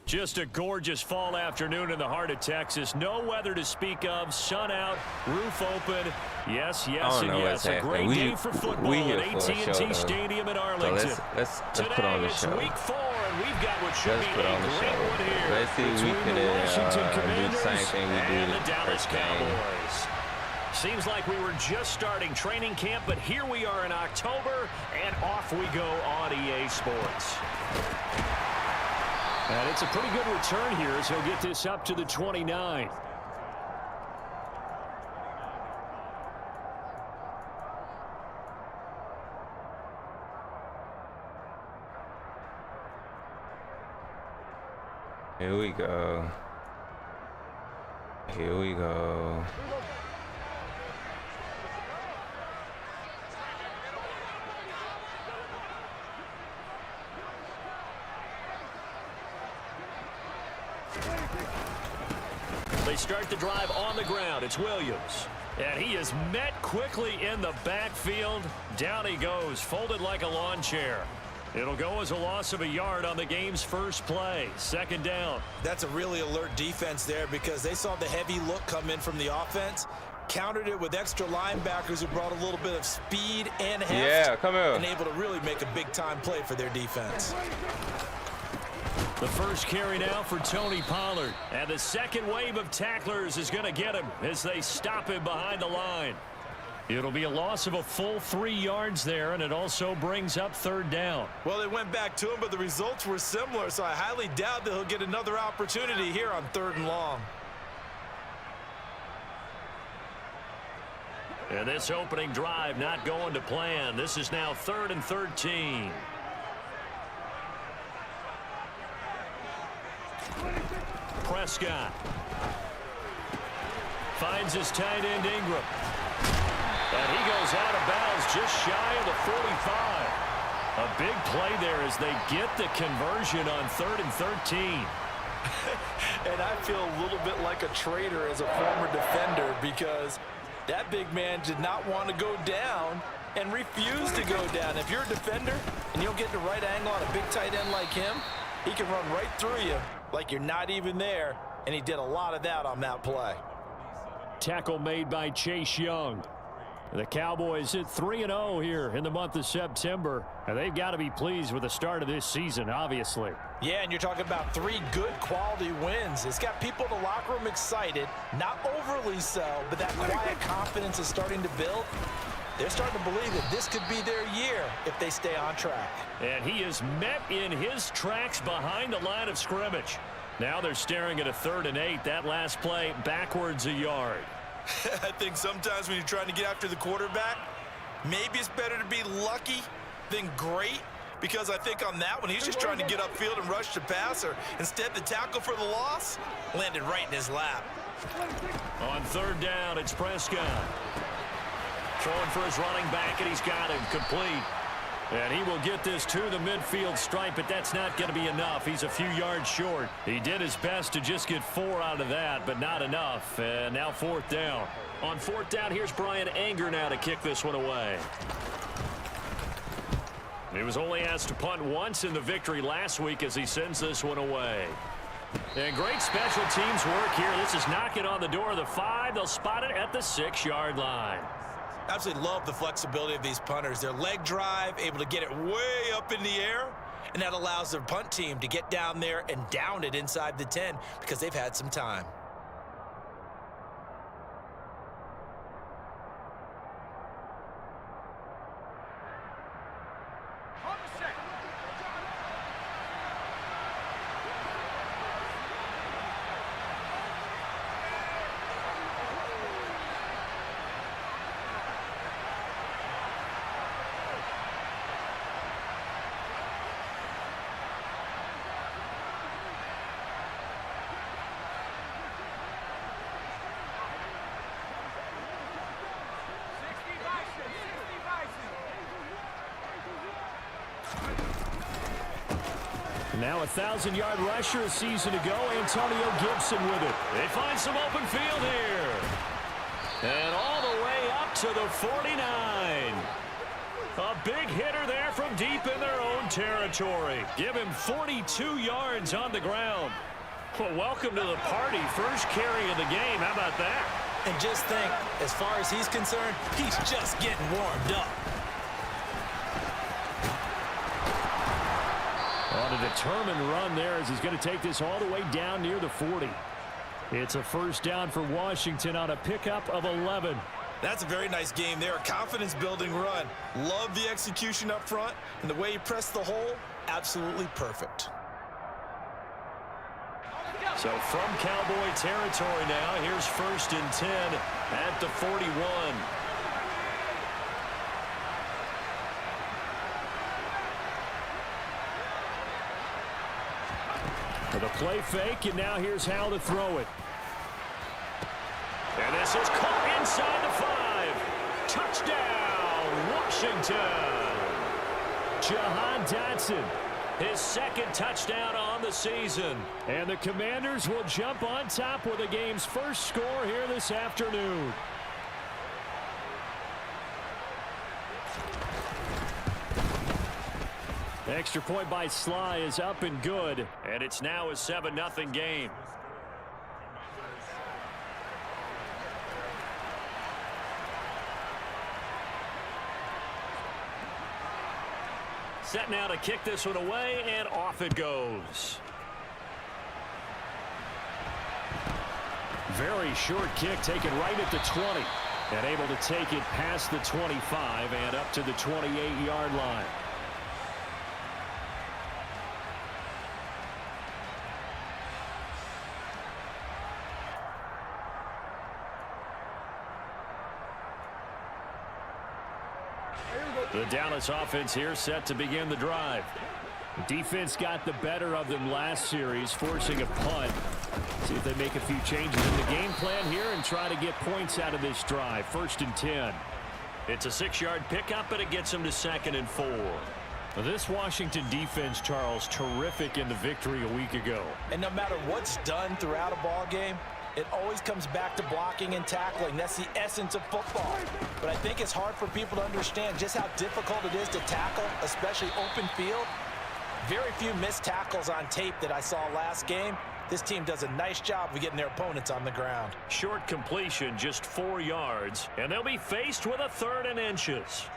Just a gorgeous fall afternoon in the heart of Texas. No weather to speak of. Sun out, roof open. Yes, yes, and yes. A great day for football at AT&T Stadium in Arlington. So let's put on the show. Today it's week 4, and we've got what should be a great one here. Let's see if we can do the same thing we did the Dallas Cowboys. Seems like we were just starting training camp, but here we are in October, and off we go on EA Sports. And it's a pretty good return here as he'll get this up to the 29. Here we go. Here we go. They start the drive on the ground. It's Williams. And he is met quickly in the backfield. Down he goes, folded like a lawn chair. It'll go as a loss of a yard on the game's first play. Second down. That's a really alert defense there because they saw the heavy look come in from the offense, countered it with extra linebackers who brought a little bit of speed and heft. Yeah, come here. And able to really make a big-time play for their defense. The first carry now for Tony Pollard. And the second wave of tacklers is going to get him as they stop him behind the line. It'll be a loss of a full 3 yards there, and it also brings up 3rd down. Well, they went back to him, but the results were similar, so I highly doubt that he'll get another opportunity here on 3rd and long. And this opening drive not going to plan. This is now 3rd and 13. Prescott finds his tight end Ingram. And he goes out of bounds just shy of the 45. A big play there as they get the conversion on 3rd and 13. And I feel a little bit like a traitor as a former defender because that big man did not want to go down and refused to go down. If you're a defender and you don't get the right angle on a big tight end like him, he can run right through you like you're not even there, and he did a lot of that on that play. Tackle made by Chase Young. The Cowboys hit 3-0 here in the month of September, and they've got to be pleased with the start of this season, obviously. Yeah, and you're talking about 3 good quality wins. It's got people in the locker room excited, not overly so, but that quiet confidence is starting to build. They're starting to believe that this could be their year if they stay on track. And he is met in his tracks behind the line of scrimmage. Now they're staring at a 3rd and 8. That last play backwards a yard. I think sometimes when you're trying to get after the quarterback, maybe it's better to be lucky than great, because I think on that one, he's just trying to get upfield and rush the passer. Instead, the tackle for the loss landed right in his lap. On 3rd down, it's Prescott. Throwing for his running back, and he's got him complete. And he will get this to the midfield stripe, but that's not going to be enough. He's a few yards short. He did his best to just get 4 out of that, but not enough. And now 4th down. On 4th down, here's Brian Anger now to kick this one away. He was only asked to punt once in the victory last week as he sends this one away. And great special teams work here. This is knocking on the door of the 5. They'll spot it at the 6-yard line. Absolutely love the flexibility of these punters. Their leg drive, able to get it way up in the air, and that allows their punt team to get down there and down it inside the 10 because they've had some time. Now a 1,000-yard rusher a season ago, Antonio Gibson with it. They find some open field here. And all the way up to the 49. A big hitter there from deep in their own territory. Give him 42 yards on the ground. Well, welcome to the party. First carry of the game. How about that? And just think, as far as he's concerned, he's just getting warmed up. On a determined run there as he's going to take this all the way down near the 40. It's a 1st down for Washington on a pickup of 11. That's a very nice game there. A confidence-building run. Love the execution up front, and the way he pressed the hole, absolutely perfect. So from Cowboy territory now, here's 1st and 10 at the 41. The play fake, and now here's how to throw it. And this is caught inside the 5. Touchdown, Washington. Jahan Dotson, his 2nd touchdown on the season. And the Commanders will jump on top with the game's first score here this afternoon. Extra point by Sly is up and good, and it's now a 7-0 game. Set now to kick this one away, and off it goes. Very short kick taken right at the 20. And able to take it past the 25 and up to the 28-yard line. The Dallas offense here set to begin the drive. Defense got the better of them last series, forcing a punt. See if they make a few changes in the game plan here and try to get points out of this drive. 1st and 10. It's a 6-yard pickup, but it gets them to 2nd and 4. This Washington defense, Charles, terrific in the victory a week ago. And no matter what's done throughout a ball game, it always comes back to blocking and tackling. That's the essence of football. But I think it's hard for people to understand just how difficult it is to tackle, especially open field. Very few missed tackles on tape that I saw last game. This team does a nice job of getting their opponents on the ground. Short completion, just 4 yards, and they'll be faced with a 3rd and inches.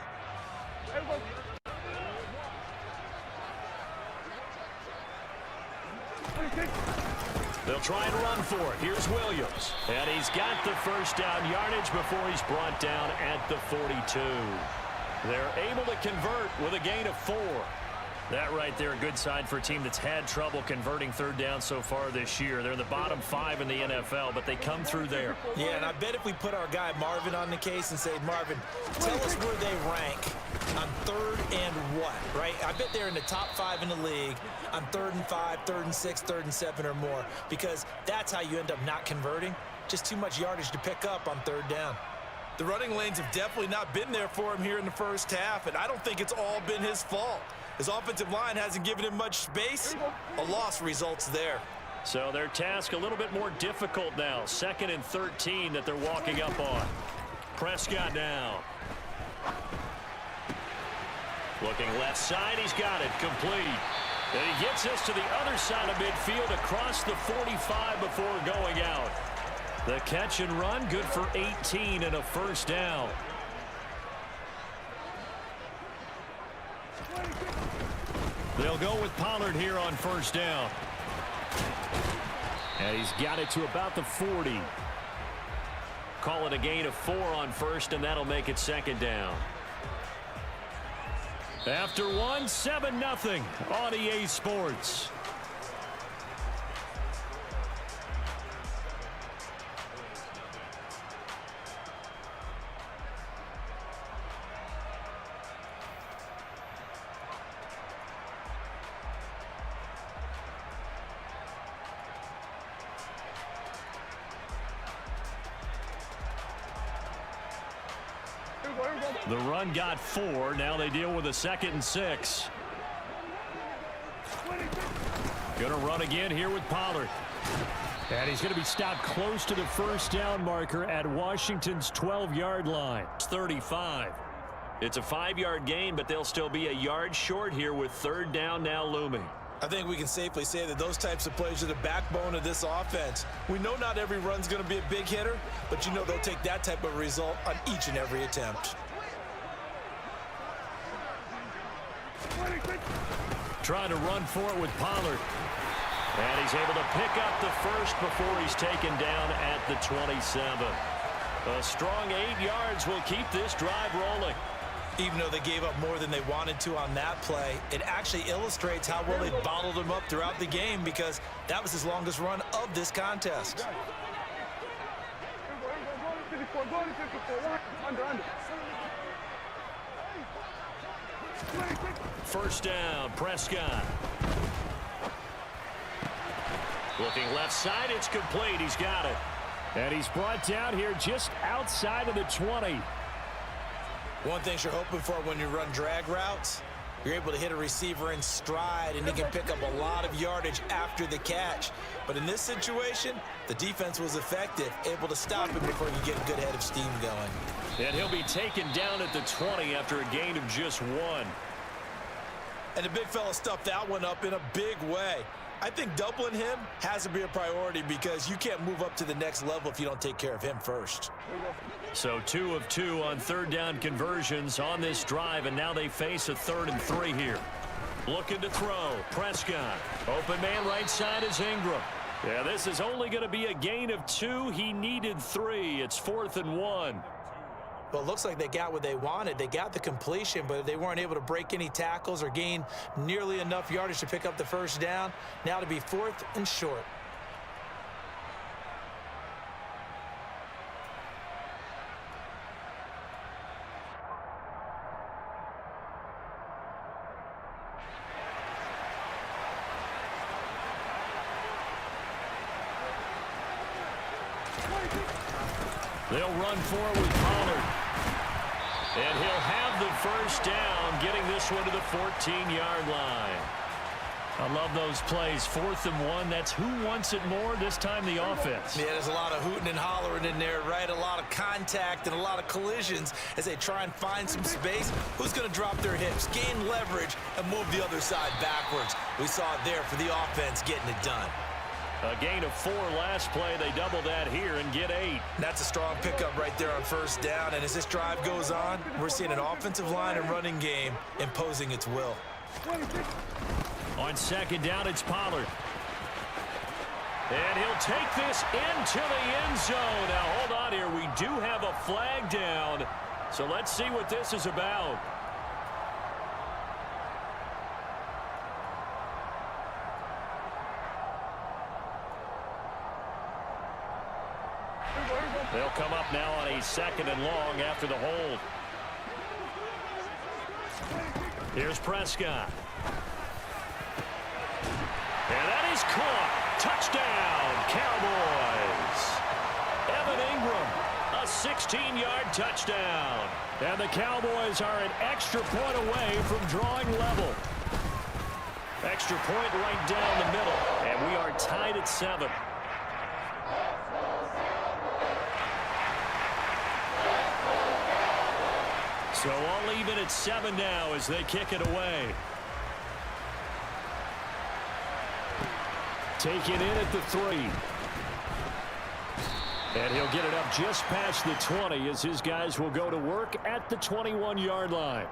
They'll try and run for it. Here's Williams. And he's got the 1st down yardage before he's brought down at the 42. They're able to convert with a gain of 4. That right there, a good sign for a team that's had trouble converting 3rd down so far this year. They're in the bottom 5 in the NFL, but they come through there. Yeah, and I bet if we put our guy Marvin on the case and say, Marvin, tell us where they rank on 3rd and what, right? I bet they're in the top 5 in the league on 3rd and 5, 3rd and 6, 3rd and 7 or more, because that's how you end up not converting. Just too much yardage to pick up on 3rd down. The running lanes have definitely not been there for him here in the first half, and I don't think it's all been his fault. His offensive line hasn't given him much space. A loss results there. So their task a little bit more difficult now. 2nd and 13 that they're walking up on. Prescott now. Looking left side, he's got it complete. And he gets us to the other side of midfield across the 45 before going out. The catch and run, good for 18 and a 1st down. They'll go with Pollard here on 1st down. And he's got it to about the 40. Call it a gain of 4 on 1st, and that'll make it 2nd down. After 1, 7-0 on EA Sports. The run got 4. Now they deal with a 2nd and 6. Going to run again here with Pollard. And he's going to be stopped close to the 1st down marker at Washington's 12-yard line. It's 35. It's a 5-yard gain, but they'll still be a yard short here with 3rd down now looming. I think we can safely say that those types of plays are the backbone of this offense. We know not every run's going to be a big hitter, but you know they'll take that type of result on each and every attempt. Trying to run for it with Pollard. And he's able to pick up the 1st before he's taken down at the 27. A strong 8 yards will keep this drive rolling. Even though they gave up more than they wanted to on that play, it actually illustrates how well they bottled him up throughout the game, because that was his longest run of this contest. First down, Prescott. Looking left side, it's complete. He's got it. And he's brought down here just outside of the 20. One thing you're hoping for when you run drag routes, you're able to hit a receiver in stride, and he can pick up a lot of yardage after the catch. But in this situation, the defense was effective, able to stop him before you get a good head of steam going. And he'll be taken down at the 20 after a gain of just 1. And the big fella stuffed that one up in a big way. I think doubling him has to be a priority, because you can't move up to the next level if you don't take care of him first. So 2 of 2 on 3rd down conversions on this drive, and now they face a 3rd and 3 here. Looking to throw. Prescott. Open man right side is Ingram. Yeah, this is only going to be a gain of 2. He needed 3. It's 4th and 1. Well, it looks like they got what they wanted. They got the completion, but they weren't able to break any tackles or gain nearly enough yardage to pick up the first down. Now to be 4th and short. They'll run forward with Pollard. And he'll have the first down, getting this one to the 14-yard line. I love those plays. 4th and 1. That's who wants it more, this time the offense. Yeah, there's a lot of hooting and hollering in there, right? A lot of contact and a lot of collisions as they try and find some space. Who's going to drop their hips, gain leverage, and move the other side backwards? We saw it there for the offense getting it done. A gain of 4 last play. They double that here and get 8. That's a strong pickup right there on first down. And as this drive goes on, we're seeing an offensive line and running game imposing its will. On 2nd down, it's Pollard. And he'll take this into the end zone. Now, hold on here. We do have a flag down. So let's see what this is about. They'll come up now on a 2nd and long after the hold. Here's Prescott. And that is caught. Touchdown, Cowboys. Evan Ingram, a 16-yard touchdown. And the Cowboys are an extra point away from drawing level. Extra point right down the middle. And we are tied at 7. So all even at 7 now as they kick it away. Taken in at the 3. And he'll get it up just past the 20 as his guys will go to work at the 21-yard line.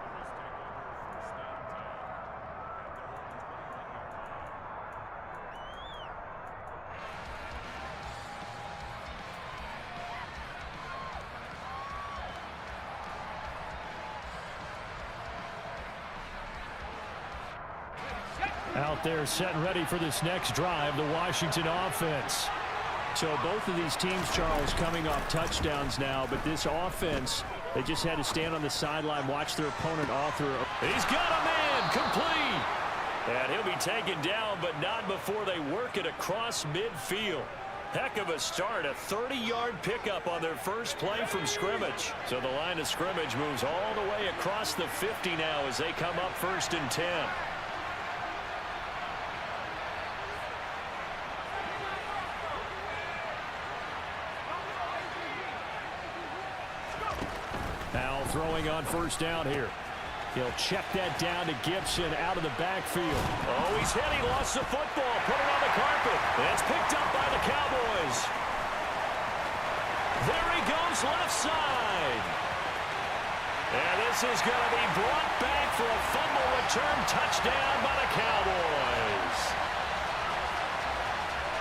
Out there set and ready for this next drive, the Washington offense. So both of these teams, Charles, coming off touchdowns now, but this offense, they just had to stand on the sideline, watch their opponent author. He's got a man, complete. And he'll be taken down, but not before they work it across midfield. Heck of a start, a 30-yard pickup on their first play from scrimmage. So the line of scrimmage moves all the way across the 50 now as they come up 1st and 10. Now throwing on first down here. He'll check that down to Gibson out of the backfield. Oh, he's hit. He lost the football. Put it on the carpet. It's picked up by the Cowboys. There he goes left side. And this is going to be brought back for a fumble return touchdown by the Cowboys.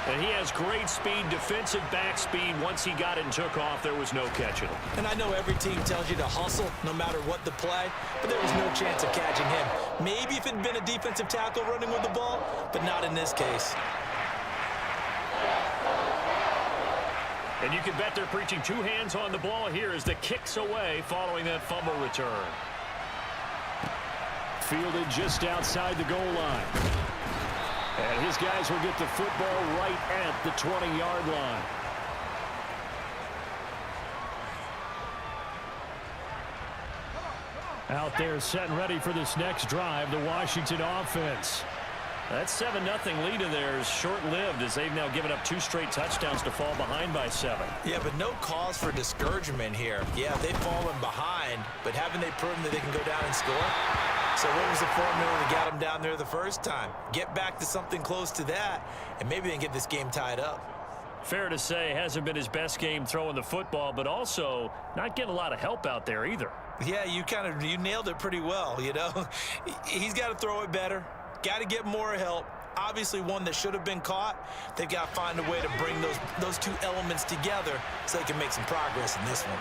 And he has great speed, defensive back speed. Once he got it and took off, there was no catching him. And I know every team tells you to hustle no matter what the play, but there was no chance of catching him. Maybe if it had been a defensive tackle running with the ball, but not in this case. And you can bet they're preaching 2 hands on the ball here as the kick's away following that fumble return. Fielded just outside the goal line. And his guys will get the football right at the 20-yard line. Out there set and ready for this next drive, the Washington offense. That 7-0 lead of theirs short-lived as they've now given up 2 straight touchdowns to fall behind by 7. Yeah, but no cause for discouragement here. Yeah, they've fallen behind, but haven't they proven that they can go down and score? So what was the formula that got them down there the first time? Get back to something close to that, and maybe they can get this game tied up. Fair to say, hasn't been his best game throwing the football, but also not getting a lot of help out there either. Yeah, you nailed it pretty well, you know. He's got to throw it better. Got to get more help. Obviously one that should have been caught. They've got to find a way to bring those 2 elements together so they can make some progress in this one.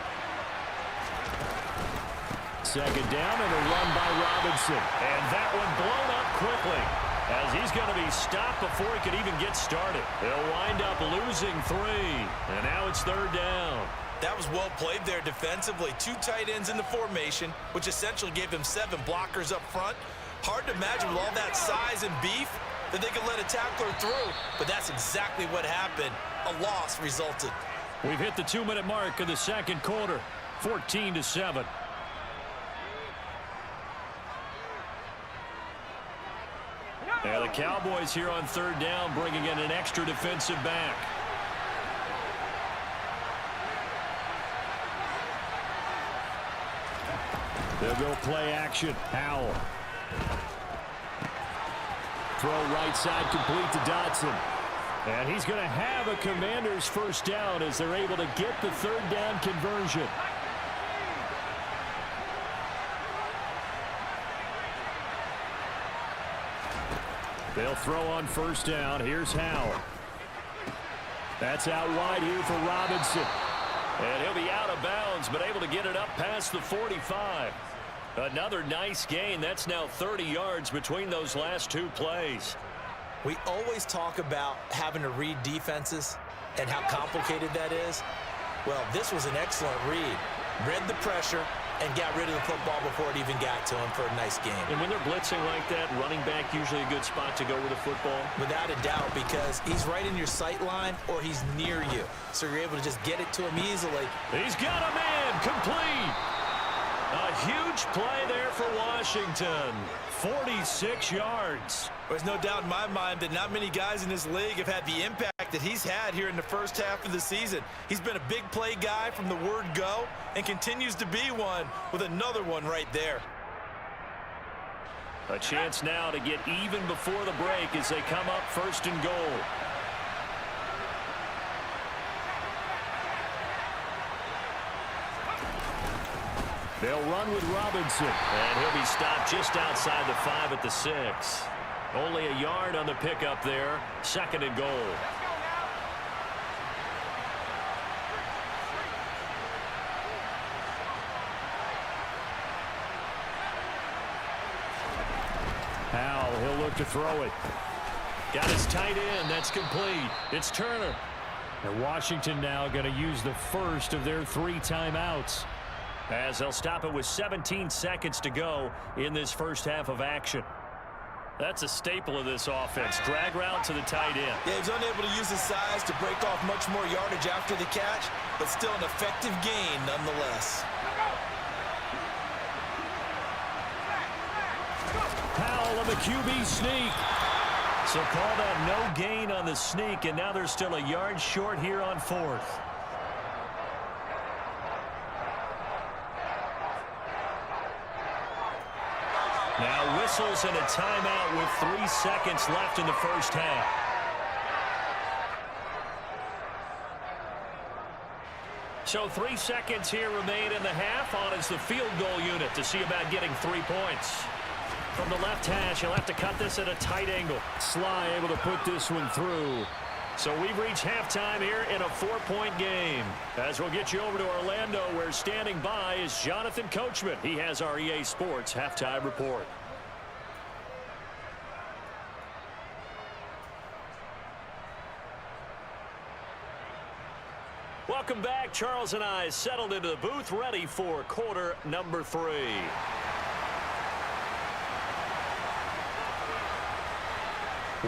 second down and a run by Robinson. And that one blown up quickly as he's going to be stopped before he could even get started. They'll wind up losing 3. And now it's third down. That was well played there defensively. 2 tight ends in the formation, which essentially gave them 7 blockers up front. Hard to imagine with all that size and beef that they could let a tackler through, but that's exactly what happened. A loss resulted. We've hit the 2-minute mark of the second quarter, 14-7. And the Cowboys here on third down, bringing in an extra defensive back. They'll go play action. Howell. Throw right side complete to Dotson. And he's going to have a Commander's first down as they're able to get the third down conversion. They'll throw on first down. Here's Howell. That's out wide here for Robinson. And he'll be out of bounds, but able to get it up past the 45. Another nice gain. That's now 30 yards between those last 2 plays. We always talk about having to read defenses and how complicated that is. Well, this was an excellent read. Read the pressure and got rid of the football before it even got to him for a nice game. And when they're blitzing like that, running back usually a good spot to go with the football? Without a doubt, because he's right in your sight line or he's near you. So you're able to just get it to him easily. He's got a man complete. A huge play there for Washington. 46 yards. There's no doubt in my mind that not many guys in this league have had the impact that he's had here in the first half of the season. He's been a big play guy from the word go and continues to be one with another one right there. A chance now to get even before the break as they come up first and goal. They'll run with Robinson. And he'll be stopped just outside the 5 at the 6. Only a yard on the pickup there. Second and goal. Howell, he'll look to throw it. Got his tight end. That's complete. It's Turner. And Washington now going to use the first of their 3 timeouts, as they'll stop it with 17 seconds to go in this first half of action. That's a staple of this offense. Drag route to the tight end. Yeah, he's unable to use his size to break off much more yardage after the catch, but still an effective gain nonetheless. Howell on the QB sneak. So call that no gain on the sneak, and now they're still a yard short here on 4th. Now whistles and a timeout with 3 seconds left in the first half. So 3 seconds here remain in the half. On is the field goal unit to see about getting 3 points. From the left hash, he'll have to cut this at a tight angle. Sly able to put this one through. So we've reached halftime here in a 4-point game. As we'll get you over to Orlando, where standing by is Jonathan Coachman. He has our EA Sports halftime report. Welcome back. Charles and I settled into the booth, ready for quarter number 3.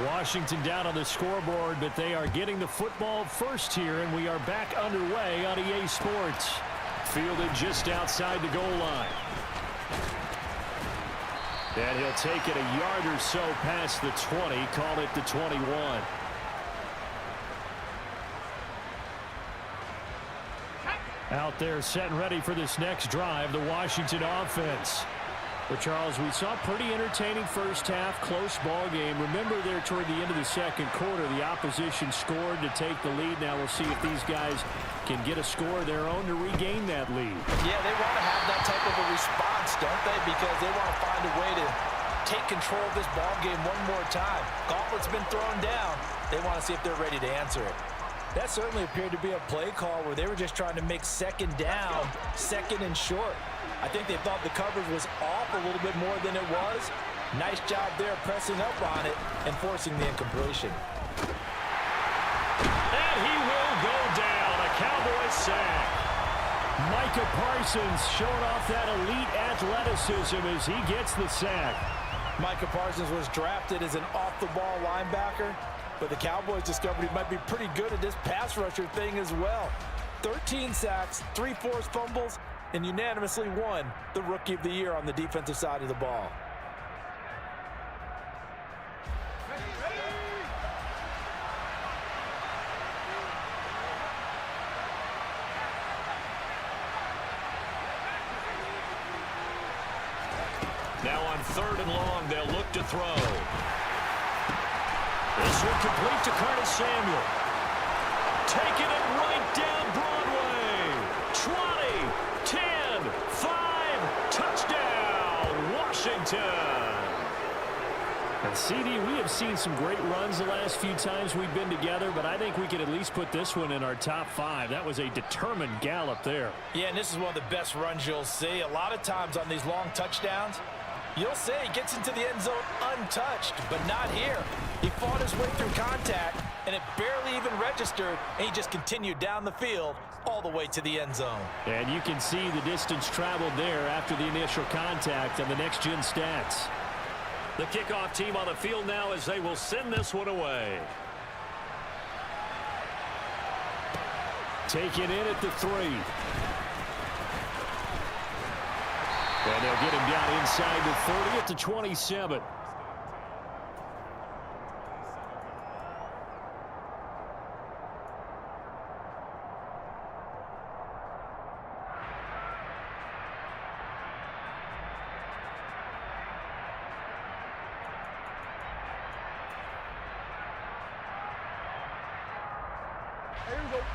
Washington down on the scoreboard, but they are getting the football first here, and we are back underway on EA Sports. Fielded just outside the goal line. And he'll take it a yard or so past the 20, call it the 21. Out there set and ready for this next drive, the Washington offense. But, Charles, we saw a pretty entertaining first half, close ball game. Remember there toward the end of the second quarter, the opposition scored to take the lead. Now we'll see if these guys can get a score of their own to regain that lead. Yeah, they want to have that type of a response, don't they? Because they want to find a way to take control of this ball game one more time. Gauntlet's been thrown down. They want to see if they're ready to answer it. That certainly appeared to be a play call where they were just trying to make second down, second and short. I think they thought the coverage was off a little bit more than it was. Nice job there pressing up on it and forcing the incompletion. And he will go down. A Cowboys sack. Micah Parsons showing off that elite athleticism as he gets the sack. Micah Parsons was drafted as an off-the-ball linebacker, but the Cowboys discovered he might be pretty good at this pass rusher thing as well. 13 sacks, 3 forced fumbles, and unanimously won the Rookie of the Year on the defensive side of the ball. Now on 3rd and long, they'll look to throw. This one complete to Curtis Samuel. Taking it right down Broadway. 20, 10, 5, touchdown, Washington. And CD, we have seen some great runs the last few times we've been together, but I think we could at least put this one in our top 5. That was a determined gallop there. Yeah, and this is one of the best runs you'll see. A lot of times on these long touchdowns, you'll say he gets into the end zone untouched, but not here. He fought his way through contact, and it barely even registered, and he just continued down the field all the way to the end zone. And you can see the distance traveled there after the initial contact on the next-gen stats. The kickoff team on the field now as they will send this one away. Taken in at the 3. And they'll get him down inside the 30 at the 27.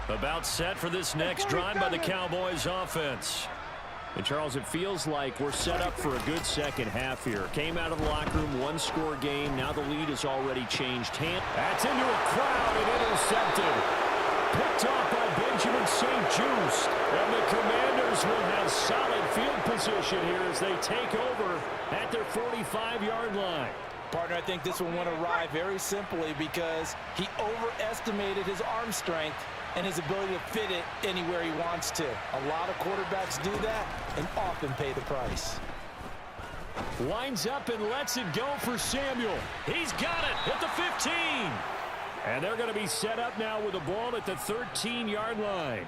About set for this next drive by the Cowboys offense. And, Charles, it feels like we're set up for a good second half here. Came out of the locker room, 1-score game. Now the lead has already changed hands. That's into a crowd and intercepted. Picked off by Benjamin St-Juste. And the Commanders will have solid field position here as they take over at their 45-yard line. Partner, I think this one went awry very simply because he overestimated his arm strength and his ability to fit it anywhere he wants to. A lot of quarterbacks do that and often pay the price. Lines up and lets it go for Samuel. He's got it at the 15. And they're going to be set up now with the ball at the 13-yard line.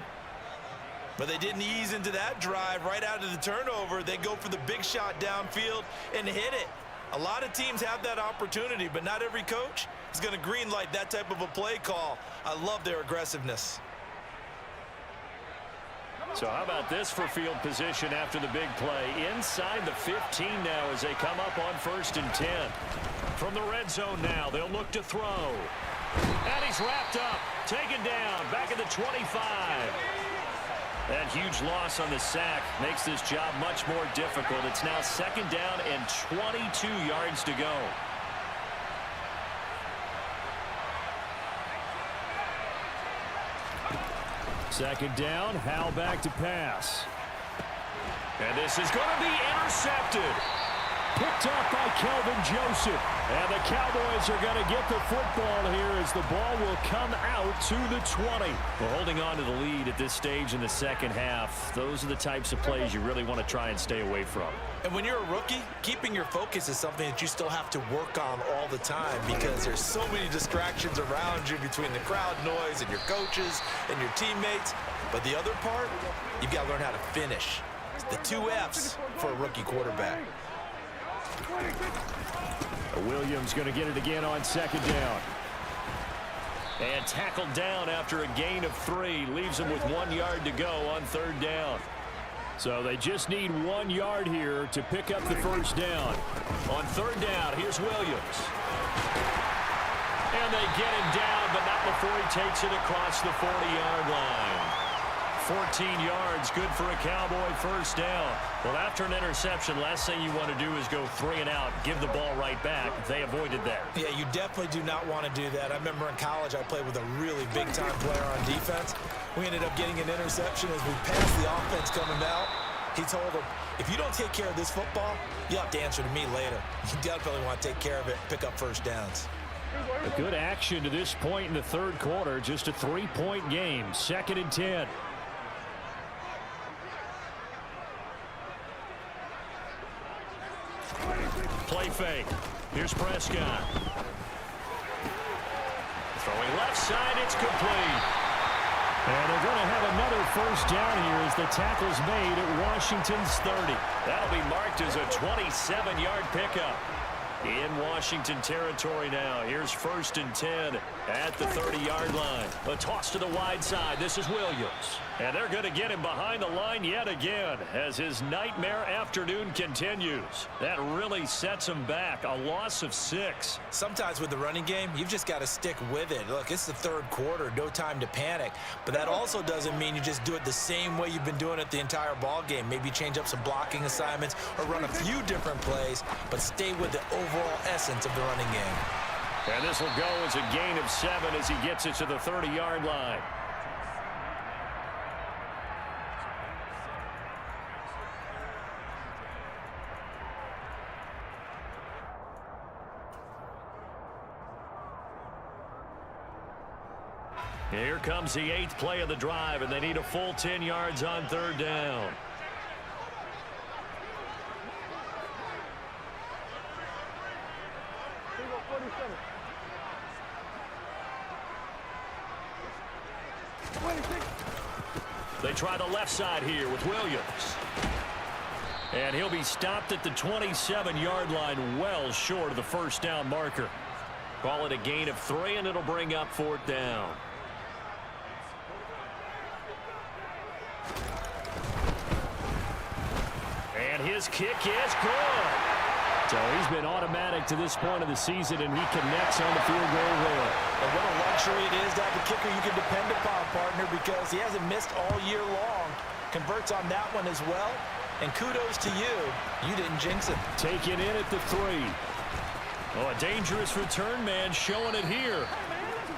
But they didn't ease into that drive right out of the turnover. They go for the big shot downfield and hit it. A lot of teams have that opportunity, but not every coach is going to greenlight that type of a play call. I love their aggressiveness. So how about this for field position after the big play? Inside the 15 now as they come up on 1st and 10. From the red zone now, they'll look to throw. And he's wrapped up, taken down, back at the 25. That huge loss on the sack makes this job much more difficult. It's now 2nd down and 22 yards to go. Second down, Howell back to pass. And this is going to be intercepted. Picked off by Kelvin Joseph. And the Cowboys are going to get the football here as the ball will come out to the 20. Well, holding on to the lead at this stage in the second half, those are the types of plays you really want to try and stay away from. And when you're a rookie, keeping your focus is something that you still have to work on all the time because there's so many distractions around you between the crowd noise and your coaches and your teammates. But the other part, you've got to learn how to finish. It's the 2 F's for a rookie quarterback. Williams going to get it again on 2nd down. And tackled down after a gain of 3. Leaves him with 1 yard to go on 3rd down. So they just need 1 yard here to pick up the 1st down. On 3rd down, here's Williams. And they get him down, but not before he takes it across the 40-yard line. 14 yards, good for a Cowboy 1st down. Well, after an interception, last thing you want to do is go 3 and out, give the ball right back. They avoided that. Yeah, you definitely do not want to do that. I remember in college I played with a really big-time player on defense. We ended up getting an interception as we passed the offense coming out. He told him, if you don't take care of this football, you'll have to answer to me later. You definitely want to take care of it, pick up first downs. A good action to this point in the third quarter. Just a 3-point game. 2nd and 10. Play fake. Here's Prescott. Throwing left side, it's complete. And they're going to have another first down here as the tackle's made at Washington's 30. That'll be marked as a 27-yard pickup. In Washington territory now. Here's 1st and 10 at the 30-yard line. A toss to the wide side. This is Williams. And they're going to get him behind the line yet again as his nightmare afternoon continues. That really sets him back. A loss of 6. Sometimes with the running game, you've just got to stick with it. Look, it's the third quarter. No time to panic. But that also doesn't mean you just do it the same way you've been doing it the entire ball game. Maybe change up some blocking assignments or run a few different plays, but stay with the overall essence of the running game. And this will go as a gain of 7 as he gets it to the 30-yard line. Here comes the 8th play of the drive, and they need a full 10 yards on 3rd down. They try the left side here with Williams. And he'll be stopped at the 27-yard line, well short of the first down marker. Call it a gain of 3, and it'll bring up 4th down. And his kick is good. So he's been automatic to this point of the season, and he connects on the field goal there. And what a luxury it is to have a kicker you can depend upon, partner, because he hasn't missed all year long. Converts on that one as well. And kudos to you. You didn't jinx it. Taken in at the 3. Oh, a dangerous return man showing it here.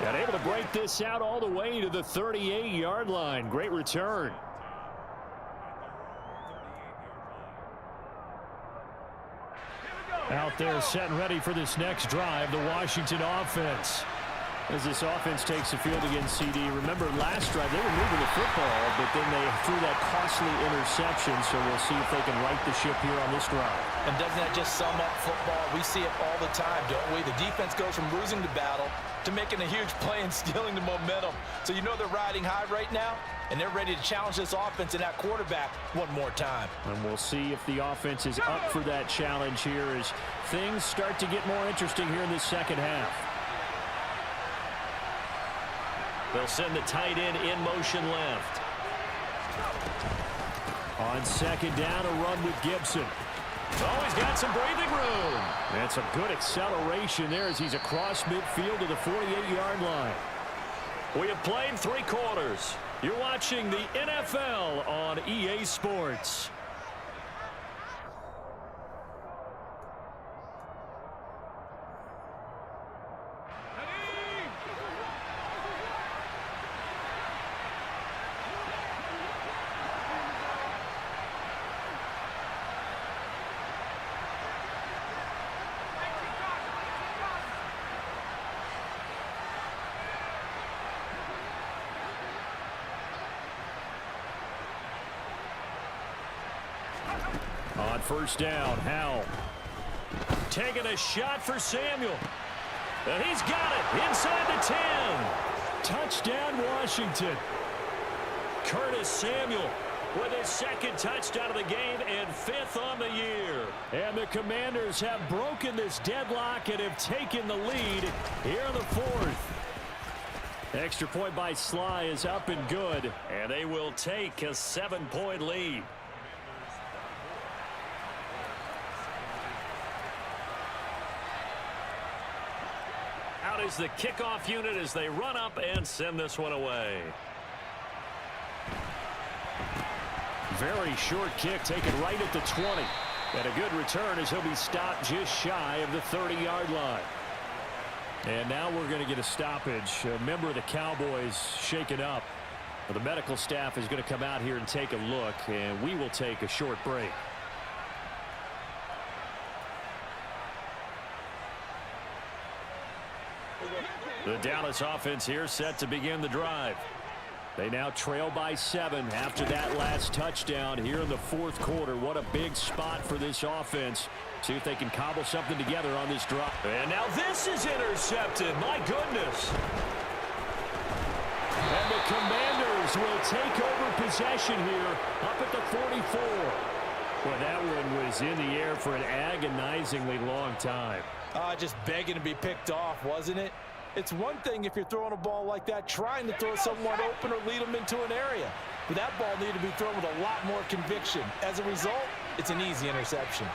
And able to break this out all the way to the 38-yard line. Great return. Out there set and ready for this next drive, the Washington offense. As this offense takes the field against CD. Remember last drive they were moving the football, but then they threw that costly interception, so we'll see if they can right the ship here on this drive. And doesn't that just sum up football? We see it all the time, don't we? The defense goes from losing the battle to making a huge play and stealing the momentum. So you know they're riding high right now, and they're ready to challenge this offense and that quarterback one more time. And we'll see if the offense is up for that challenge here as things start to get more interesting here in the second half. They'll send the tight end in motion left. On 2nd down, a run with Gibson. Oh, he's got some breathing room. And some good acceleration there as he's across midfield to the 48-yard line. We have played 3 quarters. You're watching the NFL on EA Sports. On 1st down, Howell taking a shot for Samuel. And he's got it inside the 10. Touchdown, Washington. Curtis Samuel with his 2nd touchdown of the game and 5th on the year. And the Commanders have broken this deadlock and have taken the lead here in the 4th. Extra point by Sly is up and good. And they will take a 7-point lead. Out is the kickoff unit as they run up and send this one away. Very short kick taken right at the 20. And a good return as he'll be stopped just shy of the 30-yard line. And now we're going to get a stoppage. A member of the Cowboys shaken up. Well, the medical staff is going to come out here and take a look, and we will take a short break. The Dallas offense here set to begin the drive. They now trail by 7 after that last touchdown here in the fourth quarter. What a big spot for this offense. See if they can cobble something together on this drive. And now this is intercepted. My goodness. And the Commanders will take over possession here up at the 44. Well, that one was in the air for an agonizingly long time. Just begging to be picked off, wasn't it? It's one thing if you're throwing a ball like that, trying to throw someone open or lead them into an area. But that ball needed to be thrown with a lot more conviction. As a result, it's an easy interception.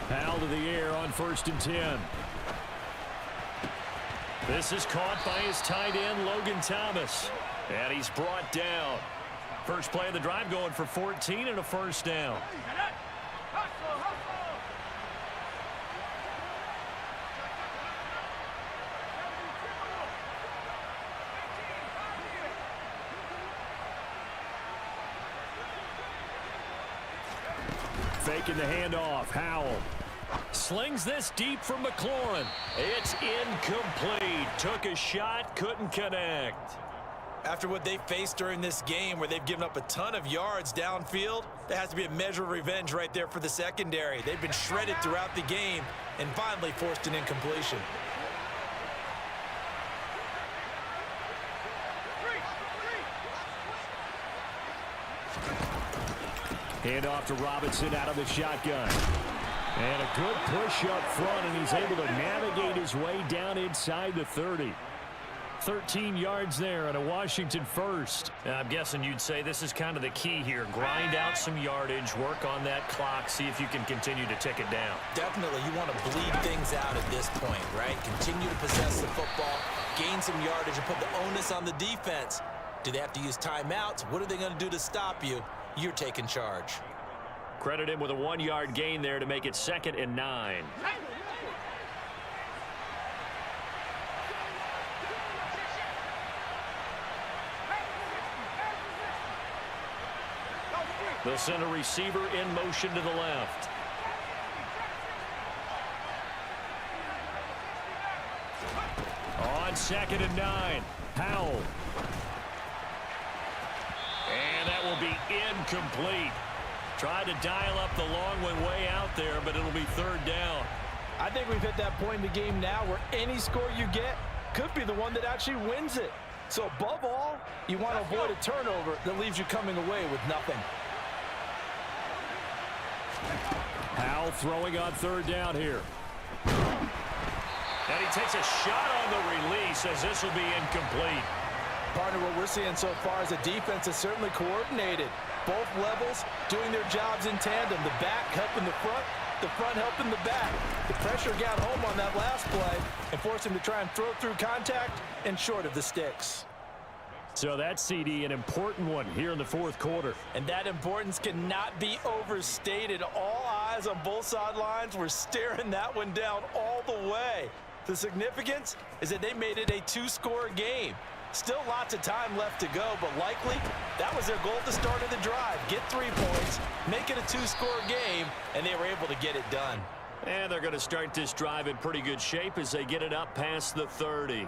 Powell to the air on 1st and 10. This is caught by his tight end, Logan Thomas. And he's brought down. First play of the drive going for 14 and a first down. Faking the handoff. Howell slings this deep from McLaurin. It's incomplete. Took a shot, couldn't connect. After what they faced during this game where they've given up a ton of yards downfield, there has to be a measure of revenge right there for the secondary. They've been shredded throughout the game and finally forced an incompletion. Handoff to Robinson out of the shotgun. And a good push up front, and he's able to navigate his way down inside the 30. 13 yards there and a Washington first. I'm guessing you'd say this is kind of the key here. Grind out some yardage, work on that clock, see if you can continue to tick it down. Definitely, you want to bleed things out at this point, right? Continue to possess the football, gain some yardage, and put the onus on the defense. Do they have to use timeouts? What are they going to do to stop you? You're taking charge. Credit him with a 1-yard gain there to make it 2nd and 9. They'll send a receiver in motion to the left. On 2nd and 9, Powell. And that will be incomplete. Tried to dial up the long one way out there, but it'll be 3rd down. I think we've hit that point in the game now where any score you get could be the one that actually wins it. So above all, you want to avoid a turnover that leaves you coming away with nothing. Powell throwing on 3rd down here. And he takes a shot on the release as this will be incomplete. Partner, what we're seeing so far is a defense that's certainly coordinated. Both levels doing their jobs in tandem. The back helping the front helping the back. The pressure got home on that last play and forced him to try and throw through contact and short of the sticks. So that CD, an important one here in the 4th quarter. And that importance cannot be overstated. All eyes on both sidelines were staring that one down all the way. The significance is that they made it a 2-score game. Still lots of time left to go, but likely that was their goal at the start of the drive. Get 3 points, make it a 2-score game, and they were able to get it done. And they're going to start this drive in pretty good shape as they get it up past the 30.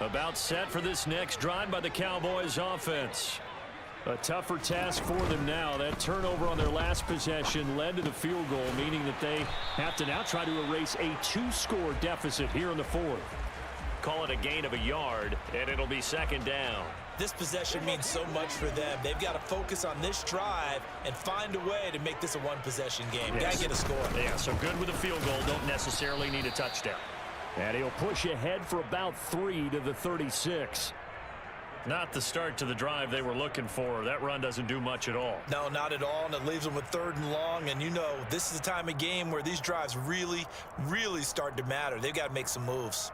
About set for this next drive by the Cowboys offense. A tougher task for them now. That turnover on their last possession led to the field goal, meaning that they have to now try to erase a 2-score deficit here in the 4th. Call it a gain of a yard, and it'll be 2nd down. This possession means so much for them. They've got to focus on this drive and find a way to make this a 1-possession game. Yes. Got to get a score. Yeah, so good with a field goal. Don't necessarily need a touchdown. And he'll push ahead for about 3 to the 36. Not the start to the drive they were looking for. That run doesn't do much at all. No, not at all, and it leaves them with 3rd and long. And you know, this is the time of game where these drives really, really start to matter. They've got to make some moves.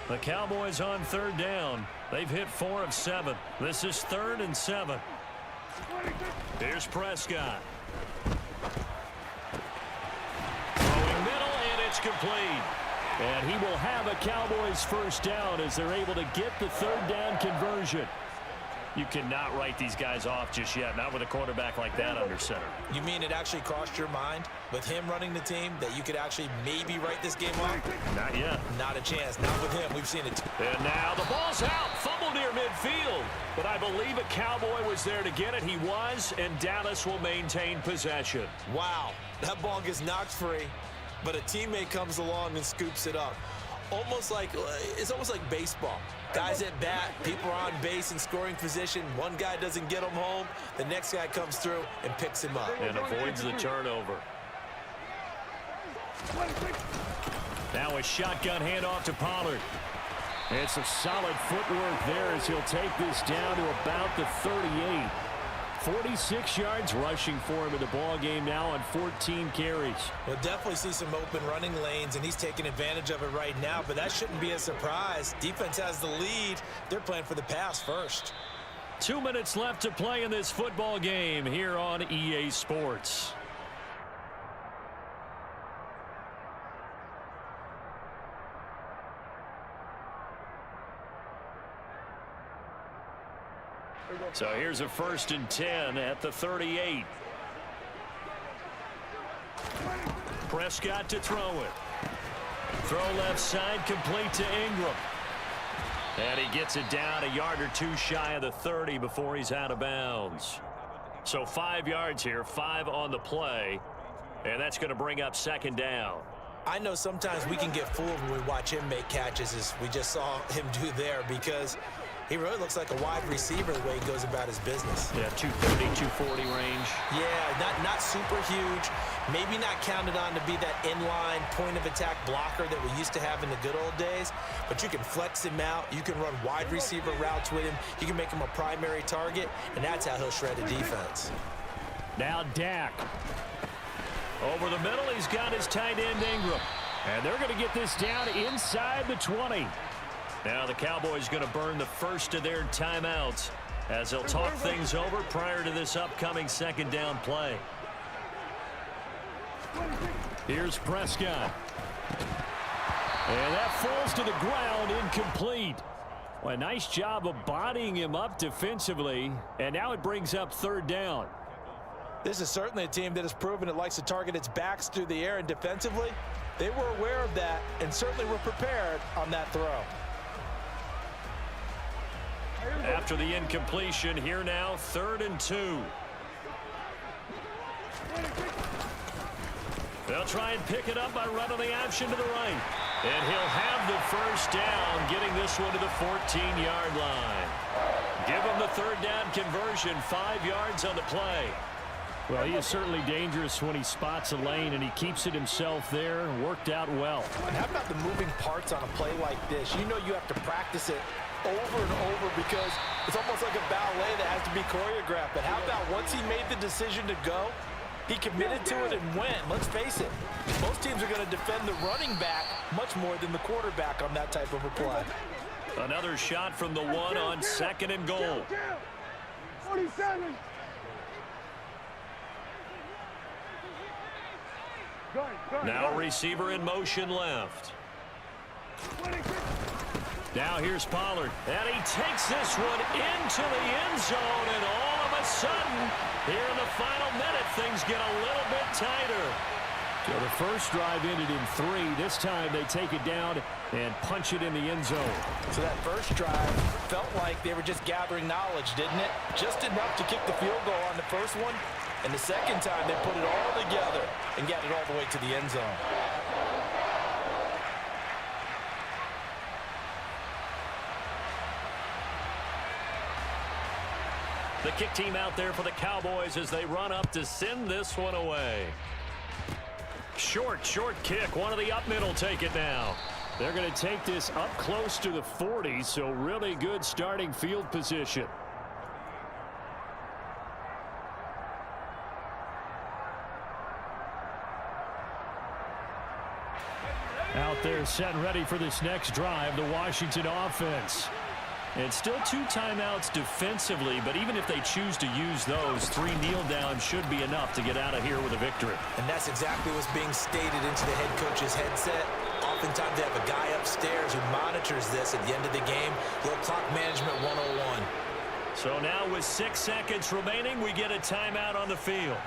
The Cowboys on 3rd down. They've hit 4 of 7. This is 3rd and 7. Here's Prescott. Throwing middle, and it's complete. And he will have a Cowboys first down as they're able to get the third down conversion. You cannot write these guys off just yet, not with a quarterback like that under center. You mean it actually crossed your mind with him running the team that you could actually maybe write this game off? Not yet. Not a chance. Not with him. We've seen it. And now the ball's out. Fumble near midfield. But I believe a Cowboy was there to get it. He was, and Dallas will maintain possession. Wow. That ball gets knocked free, but a teammate comes along and scoops it up. It's almost like baseball. Guys at bat, people are on base in scoring position. One guy doesn't get him home. The next guy comes through and picks him up. And avoids the turnover. Now a shotgun handoff to Pollard. It's a solid footwork there as he'll take this down to about the 38. 46 yards rushing for him in the ball game now on 14 carries. We'll definitely see some open running lanes, and he's taking advantage of it right now, but that shouldn't be a surprise. Defense has the lead. They're playing for the pass first. 2 minutes left to play in this football game here on EA Sports. So here's a 1st and 10 at the 38. Prescott to throw it. Throw left side, complete to Ingram. And he gets it down a yard or two shy of the 30 before he's out of bounds. So 5 yards here, 5 on the play. And that's going to bring up 2nd down. I know sometimes we can get fooled when we watch him make catches, as we just saw him do there, because he really looks like a wide receiver the way he goes about his business. Yeah, 230, 240 range. Yeah, not super huge. Maybe not counted on to be that inline point-of-attack blocker that we used to have in the good old days. But you can flex him out. You can run wide receiver routes with him. You can make him a primary target, and that's how he'll shred a defense. Now Dak. Over the middle, he's got his tight end Ingram. And they're going to get this down inside the 20. Now the Cowboys going to burn the first of their timeouts as they'll talk things over prior to this upcoming 2nd down play. Here's Prescott. And that falls to the ground, incomplete. Well, a nice job of bodying him up defensively, and now it brings up 3rd down. This is certainly a team that has proven it likes to target its backs through the air, and defensively, they were aware of that and certainly were prepared on that throw. After the incompletion, here now, 3rd and 2. They'll try and pick it up by running the option to the right. And he'll have the first down, getting this one to the 14-yard line. Give him the 3rd down conversion, 5 yards on the play. Well, he is certainly dangerous when he spots a lane, and he keeps it himself there. Worked out well. And how about the moving parts on a play like this? You know you have to practice it over and over because it's almost like a ballet that has to be choreographed. But how about once he made the decision to go, he committed to it and went. Let's face it, most teams are going to defend the running back much more than the quarterback on that type of a play. Another shot from the 1 on 2nd and goal. 47. Now receiver in motion left. Now here's Pollard. And he takes this one into the end zone. And all of a sudden, here in the final minute, things get a little bit tighter. So the first drive ended in 3. This time they take it down and punch it in the end zone. So that first drive felt like they were just gathering knowledge, didn't it? Just enough to kick the field goal on the first one. And the second time, they put it all together and got it all the way to the end zone. The kick team out there for the Cowboys as they run up to send this one away. Short kick. One of the up middle take it now. They're going to take this up close to the 40, so really good starting field position. Out there set and ready for this next drive, the Washington offense. It's still 2 timeouts defensively, but even if they choose to use those, 3 kneel downs should be enough to get out of here with a victory. And that's exactly what's being stated into the head coach's headset. Oftentimes they have a guy upstairs who monitors this at the end of the game. Little clock management 101. So now with 6 seconds remaining, we get a timeout on the field.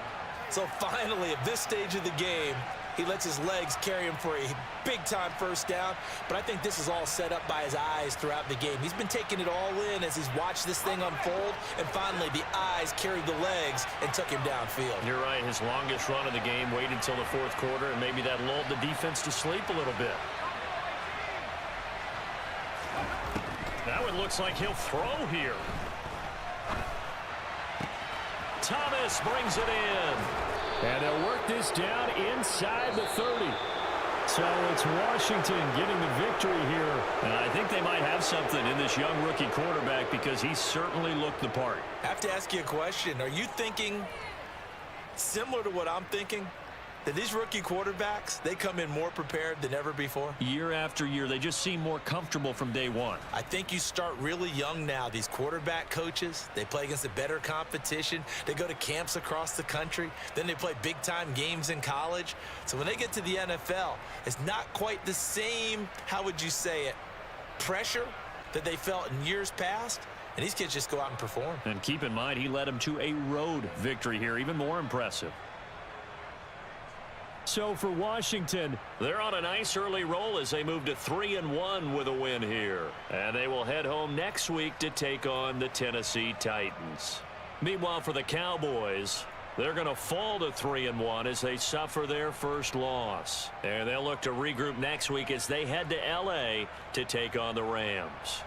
So finally, at this stage of the game, he lets his legs carry him for a big-time first down. But I think this is all set up by his eyes throughout the game. He's been taking it all in as he's watched this thing unfold. And finally, the eyes carried the legs and took him downfield. You're right. His longest run of the game waited until the 4th quarter, and maybe that lulled the defense to sleep a little bit. Now it looks like he'll throw here. Thomas brings it in. And they'll work this down inside the 30. So it's Washington getting the victory here. And I think they might have something in this young rookie quarterback because he certainly looked the part. I have to ask you a question. Are you thinking similar to what I'm thinking? That these rookie quarterbacks, they come in more prepared than ever before? Year after year, they just seem more comfortable from day one. I think you start really young now. These quarterback coaches, they play against a better competition. They go to camps across the country. Then they play big-time games in college. So when they get to the NFL, it's not quite the same, how would you say it, pressure that they felt in years past. And these kids just go out and perform. And keep in mind, he led them to a road victory here, even more impressive. So for Washington, they're on a nice early roll as they move to 3-1 with a win here. And they will head home next week to take on the Tennessee Titans. Meanwhile, for the Cowboys, they're going to fall to 3-1 as they suffer their first loss. And they'll look to regroup next week as they head to L.A. to take on the Rams.